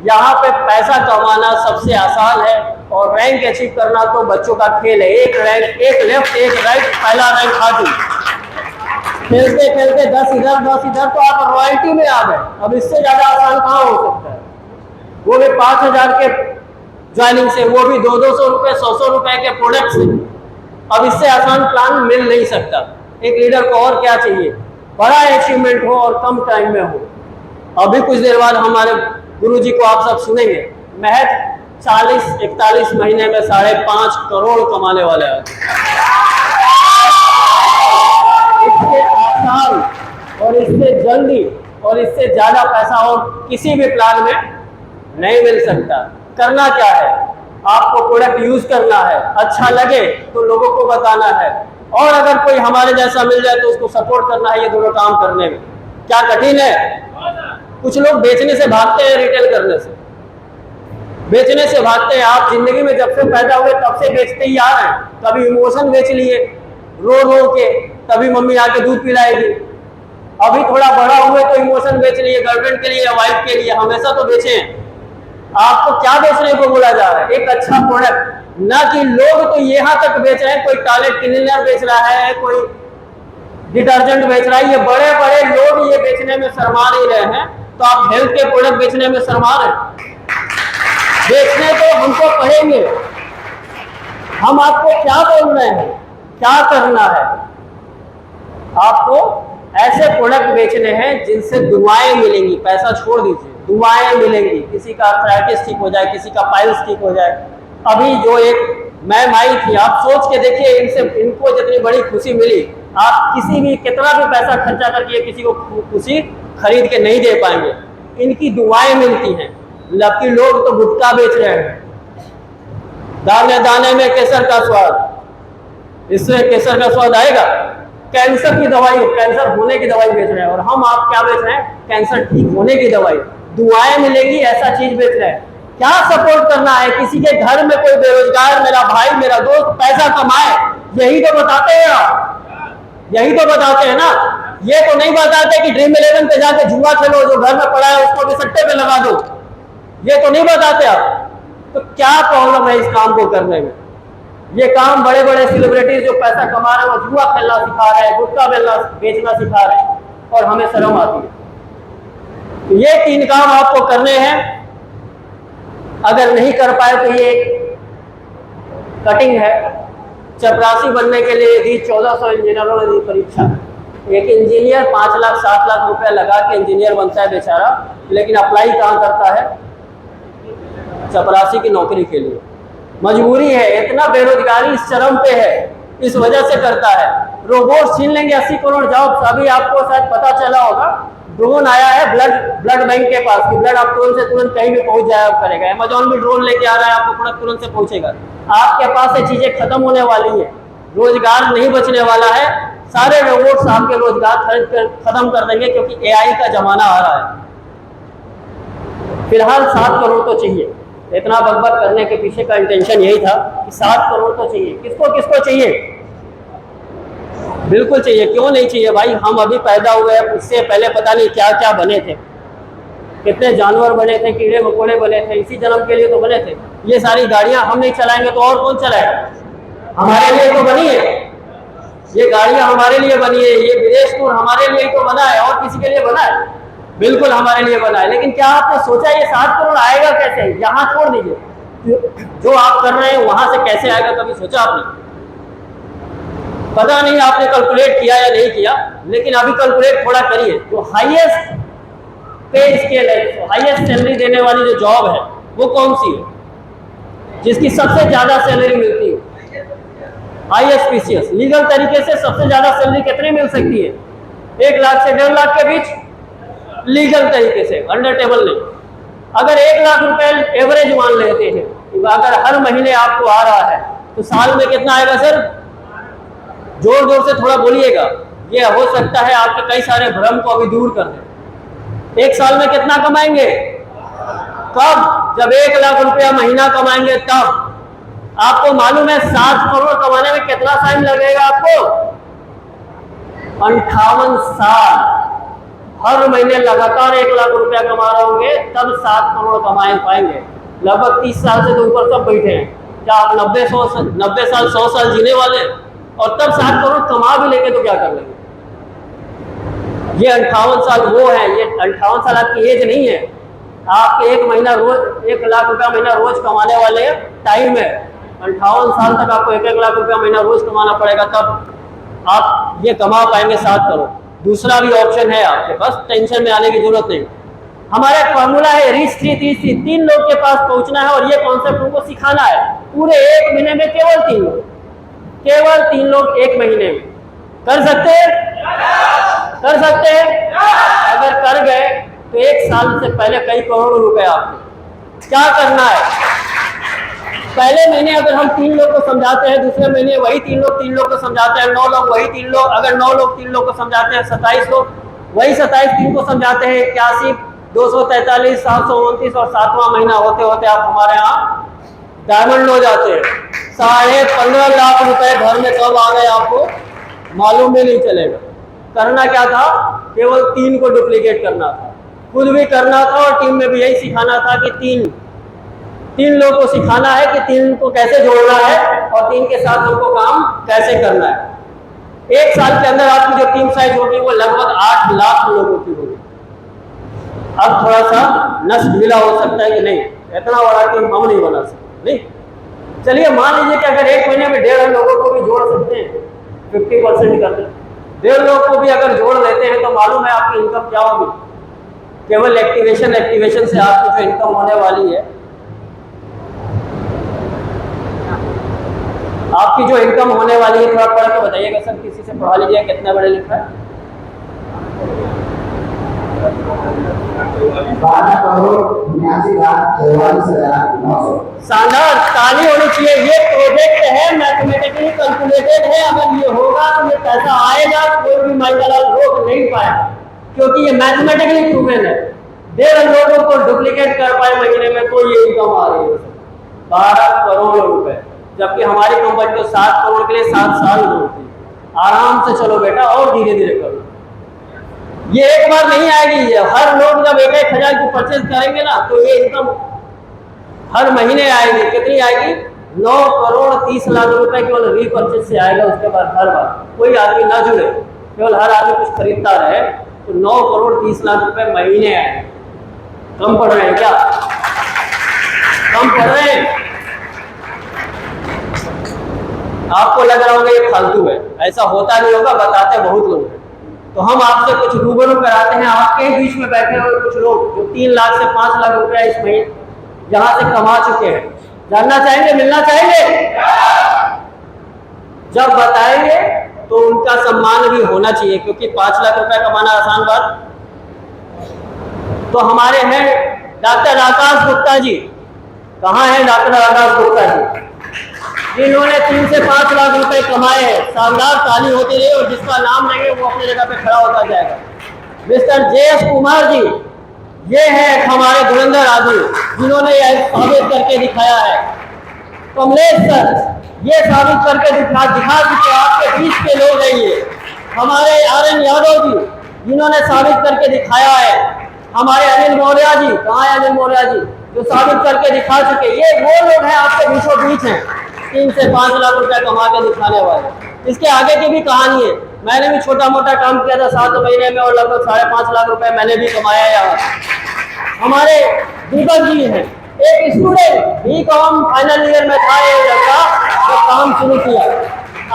यहाँ पे पैसा कमाना सबसे आसान है और रैंक अचीव करना तो बच्चों का खेल है। एक रैंक, एक लेफ्ट एक राइट, पहला रैंक हासिल, खेलते खेलते 10 इधर 10 इधर तो आप रॉयल्टी में आ गए। अब इससे ज्यादा आसान कहाँ हो सकता है, वो भी 5,000 के ज्वाइनिंग से, वो भी 200 रुपए 100 रुपए के प्रोडक्ट से। अब इससे आसान प्लान मिल नहीं सकता। एक लीडर को और क्या चाहिए, बड़ा अचीवमेंट हो और कम टाइम में हो। अभी कुछ देर बाद हमारे गुरुजी को आप सब सुनेंगे, महज 40-41 महीने में 5.5 करोड़ कमाने वाले हैं। इससे आसान और इससे जल्दी और इससे ज्यादा पैसा और किसी भी प्लान में नहीं मिल सकता। करना क्या है, आपको प्रोडक्ट यूज करना है, अच्छा लगे तो लोगों को बताना है, और अगर कोई हमारे जैसा मिल जाए तो उसको सपोर्ट करना है। ये दोनों काम करने में क्या कठिन है। कुछ लोग बेचने से भागते हैं, रिटेल करने से बेचने से भागते हैं। आप जिंदगी में जब से पैदा हुए तब से बेचते ही आ रहे हैं। कभी इमोशन बेच लिए रो रो के, तभी मम्मी आके दूध पिलाएगी। अभी थोड़ा बड़ा हुए तो इमोशन बेच लिए गर्लफ्रेंड के लिए या वाइफ के लिए, हमेशा तो बेचे हैं। आपको क्या बेचने को बोला जा रहा है, एक अच्छा प्रोडक्ट, ना कि लोग तो यहाँ तक बेच रहे हैं, कोई टॉयलेट क्लीनर बेच रहा है, कोई डिटर्जेंट बेच रहा है। ये बड़े बड़े लोग ये बेचने में शर्मा नहीं रहे हैं, तो आप हेल्थ के प्रोडक्ट बेचने में शर्मा रहे। बेचने तो हमको पड़ेंगे। हम आपको क्या बोल रहे हैं, क्या करना है, आपको ऐसे प्रोडक्ट बेचने हैं जिनसे दुआएं मिलेंगी। पैसा छोड़ दीजिए, दुआएं मिलेंगी। किसी का आर्थराइटिस ठीक हो जाए, किसी का पाइल्स ठीक हो जाए। अभी जो एक मैम आई थी, आप सोच के देखिए, इनको जितनी बड़ी खुशी मिली, आप किसी भी कितना भी पैसा खर्चा करके किसी को खुशी खरीद के नहीं दे पाएंगे। इनकी दुआएं मिलती हैं। जबकि लोग तो गुटखा बेच रहे हैं, दाने दाने में केसर का स्वाद, इससे केसर का स्वाद आएगा। कैंसर की दवाई, कैंसर होने की दवाई बेच रहे हैं, और हम आप क्या बेच रहे हैं, कैंसर ठीक होने की दवाई। दुआएं मिलेगी ऐसा चीज बेच रहे हैं। क्या सपोर्ट करना है, किसी के घर में कोई बेरोजगार, मेरा भाई मेरा दोस्त पैसा कमाए, यही तो बताते हैं आप, यही तो बताते हैं ना। ये तो नहीं बताते कि ड्रीम 11 पे जाके जुआ खेलो, जो घर में पड़ा है उसको भी सट्टे पे लगा दो, ये तो नहीं बताते आप। तो क्या प्रॉब्लम है इस काम को करने में। ये काम बड़े बड़े सेलिब्रिटीज जो पैसा कमा रहे हैं वो जुआ खेलना सिखा रहे हैं, गुटखा बेचना सिखा रहे हैं, और हमें शर्म आती है। तो ये 3 काम आपको करने हैं। अगर नहीं कर पाए तो ये कटिंग है, चपरासी बनने के लिए दी 1400 इंजीनियरों ने दी परीक्षा। एक इंजीनियर 5 लाख 7 लाख रुपए लगा के इंजीनियर बनता है बेचारा, लेकिन अप्लाई कहाँ करता है? चपरासी की नौकरी के लिए। मजबूरी है, इतना बेरोजगारी इस चरम पे है, इस वजह से करता है। रोबोट छीन लेंगे 80 करोड़ जॉब। अभी आपको शायद पता चला होगा, ड्रोन आया है ब्लड बैंक के पास कि ब्लड आप तुरंत से तुरंत कहीं भी पहुंच जाया करेगा। अमेजॉन भी ड्रोन लेके आ रहा है, आपको तुरंत से पहुंचेगा। आपके पास ये चीजें खत्म होने वाली है, रोजगार नहीं बचने वाला है। सारे रोबोट्स आपके रोजगार खत्म कर देंगे, क्योंकि एआई का जमाना आ रहा है। फिलहाल 7 करोड़ तो चाहिए। इतना बकबक करने के पीछे का इंटेंशन यही था कि 7 करोड़ तो चाहिए। किसको किसको चाहिए? बिल्कुल चाहिए, क्यों नहीं चाहिए भाई? हम अभी पैदा हुए हैं, इससे पहले पता नहीं क्या क्या बने थे, कितने जानवर बने थे, कीड़े मकोड़े बने थे, इसी जन्म के लिए तो बने थे। ये सारी गाड़ियां हम नहीं चलाएंगे तो और कौन चलाएगा? हमारे लिए तो बनी है ये गाड़ियां, हमारे लिए बनी है। ये विदेश टूर हमारे लिए तो बना है, और किसी के लिए बना है? बिल्कुल हमारे लिए बना है। लेकिन क्या आपने सोचा ये 7 करोड़ आएगा कैसे? यहाँ छोड़ दीजिए, जो आप कर रहे हैं वहां से कैसे आएगा, कभी सोचा आपने? पता नहीं आपने कैलकुलेट किया या नहीं किया, लेकिन अभी कैलकुलेट थोड़ा करिए। जो हाईएस्ट पे स्केल है, हाईएस्ट सैलरी देने वाली जो जॉब है, वो कौन सी है? जिसकी सबसे ज्यादा सैलरी मिलती है? आईएसपीसीएस। लीगल तरीके से सबसे ज्यादा सैलरी कितनी मिल सकती है? 1 लाख से 1.5 लाख के बीच, लीगल तरीके से, अंडर टेबल नहीं। अगर 1 लाख रुपए एवरेज मान लेते हैं, अगर हर महीने आपको आ रहा है तो साल में कितना आएगा सर? जोर जोर से थोड़ा बोलिएगा, ये हो सकता है आपके कई सारे भ्रम को अभी दूर कर दे। 1 साल में कितना कमाएंगे? कब? जब 1 लाख रुपया महीना कमाएंगे तब। आपको मालूम है 7 करोड़ कमाने में कितना टाइम लगेगा आपको? 58 साल। हर महीने लगातार 1 लाख रुपया कमा रहे होंगे तब 7 करोड़ कमाए पाएंगे। लगभग 30 साल से तो ऊपर सब बैठे हैं। क्या आप 90 साल 100 साल जीने वाले, और तब 7 करोड़ कमा भी लेंगे तो क्या कर लेंगे? ये 58 साल वो है, ये 58 साल आपकी एज नहीं है। आपके 1 महीना रोज 1 लाख रुपया महीना रोज कमाने वाले टाइम है। 58 साल तक आपको 1 लाख रुपया महीना रोज कमाना पड़ेगा, तब आप ये कमा पाएंगे 7 करोड़। दूसरा भी ऑप्शन है आपके पास, टेंशन में आने की जरूरत नहीं। हमारा एक फॉर्मूला है रीच 3 3 लोग के पास पहुंचना है, और ये कॉन्सेप्ट उनको सिखाना है। पूरे 1 महीने में केवल 3 लोग, केवल 3 लोग 1 महीने में कर सकते हैं। कर सकते हैं। अगर कर गए तो 1 साल से पहले कई करोड़ रुपए आपको क्या करना है? पहले महीने अगर हम 3 लोग को समझाते हैं, दूसरे महीने वही 3 लोग को समझाते हैं, 9 लोग वही 3 लोग, अगर 9 लोग 3 लोग को समझाते हैं, 27 लोग वही 27 3 को समझाते हैं, 81 243 729, और 7वां महीना होते होते आप हमारे यहाँ डायमंड हो जाते हैं। 15.5 लाख रुपए घर में कब आ गए आपको मालूम भी नहीं चलेगा। करना क्या था? केवल 3 को डुप्लीकेट करना था, खुद भी करना था, और टीम में भी यही सिखाना था कि 3 लोग को सिखाना है कि 3 को कैसे जोड़ना है, और 3 के साथ हमको काम कैसे करना है। 1 साल के अंदर आपकी जो टीम साइज होगी वो लगभग 8 लाख लोगों की होगी। अब थोड़ा सा नस ढीला हो सकता है कि नहीं, इतना बड़ा टीम हम नहीं बना सकते। नहीं, चलिए मान लीजिए कि अगर 1 महीने में 1.5 लोगों को भी जोड़ सकते हैं, 50% कर दें, 1.5 लोग को भी अगर जोड़ लेते हैं तो मालूम है आपकी इनकम क्या होगी? केवल एक्टिवेशन से आपकी जो इनकम होने वाली है, आपकी जो इनकम होने वाली है, थोड़ा पढ़ के बताइएगा सर, किसी से पढ़ा लीजिए कितना बड़े लिखा है। 12 करोड़ 89,44,900। शानदार, ताली होनी चाहिए। ये प्रोजेक्ट है, मैथमेटिकली कैलकुलेटेड है। अगर ये होगा तो ये पैसा आएगा, कोई भी माइकल रोक नहीं पाएगा, क्योंकि ये मैथमेटिकली प्रूवन है। 1.5 लोगों को डुप्लीकेट कर पाए महीने में तो ये इनकम आ रही है 12 करोड़ रुपए, जबकि हमारी कंपनी को 7 करोड़ के लिए 7 साल बोलती है। आराम से चलो बेटा, और धीरे धीरे करो। ये एक बार नहीं आएगी। हर लोग जब 1-1 हजार की परचेज करेंगे ना, तो ये इनकम हर महीने आएगी। कितनी आएगी? 9 करोड़ 30 लाख रुपए केवल रीपरचेज से आएगा। उसके बाद हर बार कोई आदमी ना जुड़े, केवल हर आदमी कुछ खरीदता रहे, तो 9 करोड़ 30 लाख रुपए महीने आएंगे। कम पढ़ रहे हैं क्या? कम पढ़ रहे हैं? आपको लग रहा होगा ये फालतू है, ऐसा होता नहीं होगा, बताते बहुत लोग हैं। तो हम आपसे कुछ रूबरू कराते हैं। आपके बीच में बैठे हुए कुछ लोग जो 3 लाख से 5 लाख रुपया इस महीने यहाँ से कमा चुके हैं, जानना चाहेंगे, मिलना चाहेंगे? जब बताएंगे तो उनका सम्मान भी होना चाहिए, क्योंकि 5 लाख रुपया कमाना आसान बात। तो हमारे हैं डॉक्टर आकाश गुप्ता जी। कहाँ है डॉक्टर आकाश गुप्ता जी, जिन्होंने 3 से 5 लाख रुपए कमाए हैं? शानदार ताली होती रही, और जिसका नाम लेंगे वो अपनी जगह पे खड़ा होता जाएगा। मिस्टर JS कुमार जी, ये है हमारे धुरंधर आदमी, जिन्होंने यह साबित करके दिखाया है। कमलेश सर, ये साबित करके दिखा चुके, आपके बीच के लोग हैं ये। हमारे RN यादव जी, जिन्होंने साबित करके दिखाया है। हमारे अनिल मौर्य जी, कहाँ है अनिल मौर्य जी, जो साबित करके दिखा चुके। ये वो लोग हैं आपके बीचों बीच हैं, 3 से 5 लाख रुपया कमा के दिखाने वाले। इसके आगे की भी कहानी है। मैंने भी छोटा मोटा काम किया था 7 महीने में, और लगभग 5.5 लाख रुपए मैंने भी कमाया यहाँ। हमारे दीपक जी हैं, एक स्टूडेंट BCom फाइनल ईयर में था, ये लड़का तो काम शुरू किया।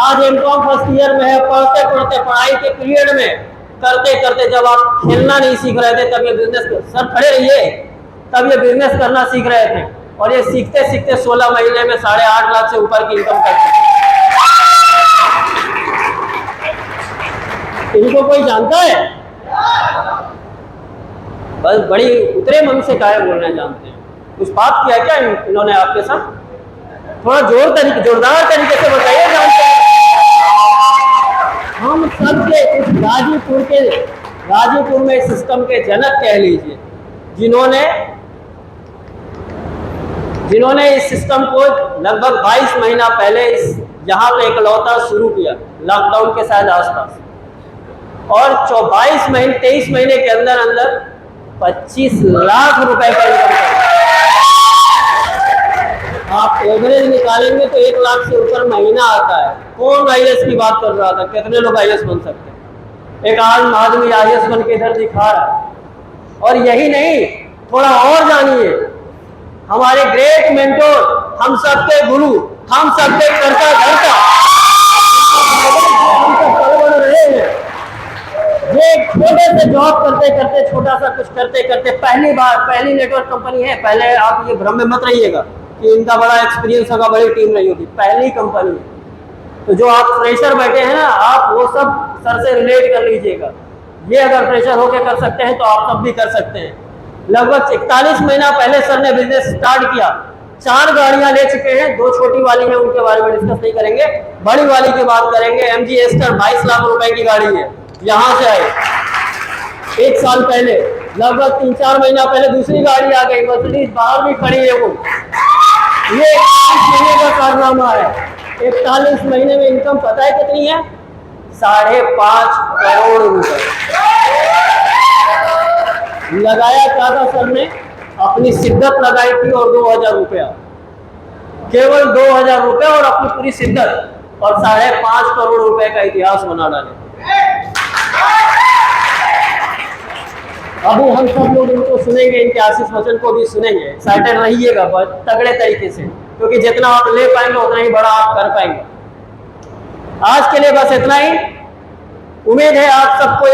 आज MCom फर्स्ट ईयर में है। पढ़ते पढ़ते पढ़ाई के पीरियड में करते करते जब आप खेलना नहीं सीख रहे थे, तब ये बिजनेस, सर खड़े रहिए, तब ये बिजनेस करना सीख रहे थे। और ये सीखते सीखते 16 महीने में 8.5 लाख से ऊपर की इनकम करते। इनको कोई जानता है? बस बड़ी उतरे मन से काहे बोलना जानते हैं। कुछ बात किया क्या इन्होंने आपके साथ? थोड़ा जोरदार तरीके से बताइए, जानते हैं? हम सबके इस गाजीपुर में सिस्टम के जनक कह लीजिए, जिन्होंने इस सिस्टम को लगभग 22 महीना पहले यहाँ पे इकलौता शुरू किया, लॉकडाउन के शायद आसपास, और 23 महीने के अंदर अंदर 25 लाख रुपए का इनकम कर। आप एवरेज निकालेंगे तो 1 लाख से ऊपर महीना आता है। कौन IAS की बात कर रहा था? कितने लोग IAS बन सकते हैं? एक आदमी IAS बन के इधर दिखा रहा है। और यही नहीं, थोड़ा और जानिए, हमारे ग्रेट मेंटोर, हम सबके गुरु, हम सबके करता धरता, हम सब बड़े रहे हैं। ये छोटे से जॉब करते करते, छोटा सा कुछ करते करते, पहली नेटवर्क कंपनी है। पहले आप ये भ्रम में मत रहिएगा कि इनका बड़ा एक्सपीरियंस होगा, बड़ी टीम नहीं होगी, पहली कंपनी है। तो जो आप फ्रेशर बैठे हैं ना, आप वो सब सर से रिलेट कर लीजिएगा। ये अगर फ्रेशर होके कर सकते हैं तो आप सब भी कर सकते हैं। लगभग 41 महीना पहले सर ने बिजनेस स्टार्ट किया। 4 गाड़ियां ले चुके हैं, 2 छोटी वाली हैं, उनके बारे में डिस्कस नहीं करेंगे, बड़ी वाली की बात करेंगे। MG एस्टर 22 लाख रुपए की गाड़ी है, यहां से आई 1 साल पहले। लगभग 3-4 महीना पहले दूसरी गाड़ी आ गई, मर्सिडीज बाहर भी खड़ी है वो। ये 41 महीने का कारनामा है। 41 महीने में इनकम पता है कितनी है? 5.5 करोड़ रुपए। लगाया क्या था सर ने? अपनी शिद्दत लगाई थी, और 2000 रुपया, केवल 2000 रुपये और अपनी पूरी शिद्दत, और 5.5 करोड़ रुपए का इतिहास बना डाले। अभी हम सब लोग इनको सुनेंगे, इनके आशीष वचन को भी सुनेंगे। एक्साइटेड रहिएगा तगड़े तरीके से, क्योंकि जितना आप ले पाएंगे उतना ही बड़ा आप कर पाएंगे। आज के लिए बस इतना ही। उम्मीद है आप सबको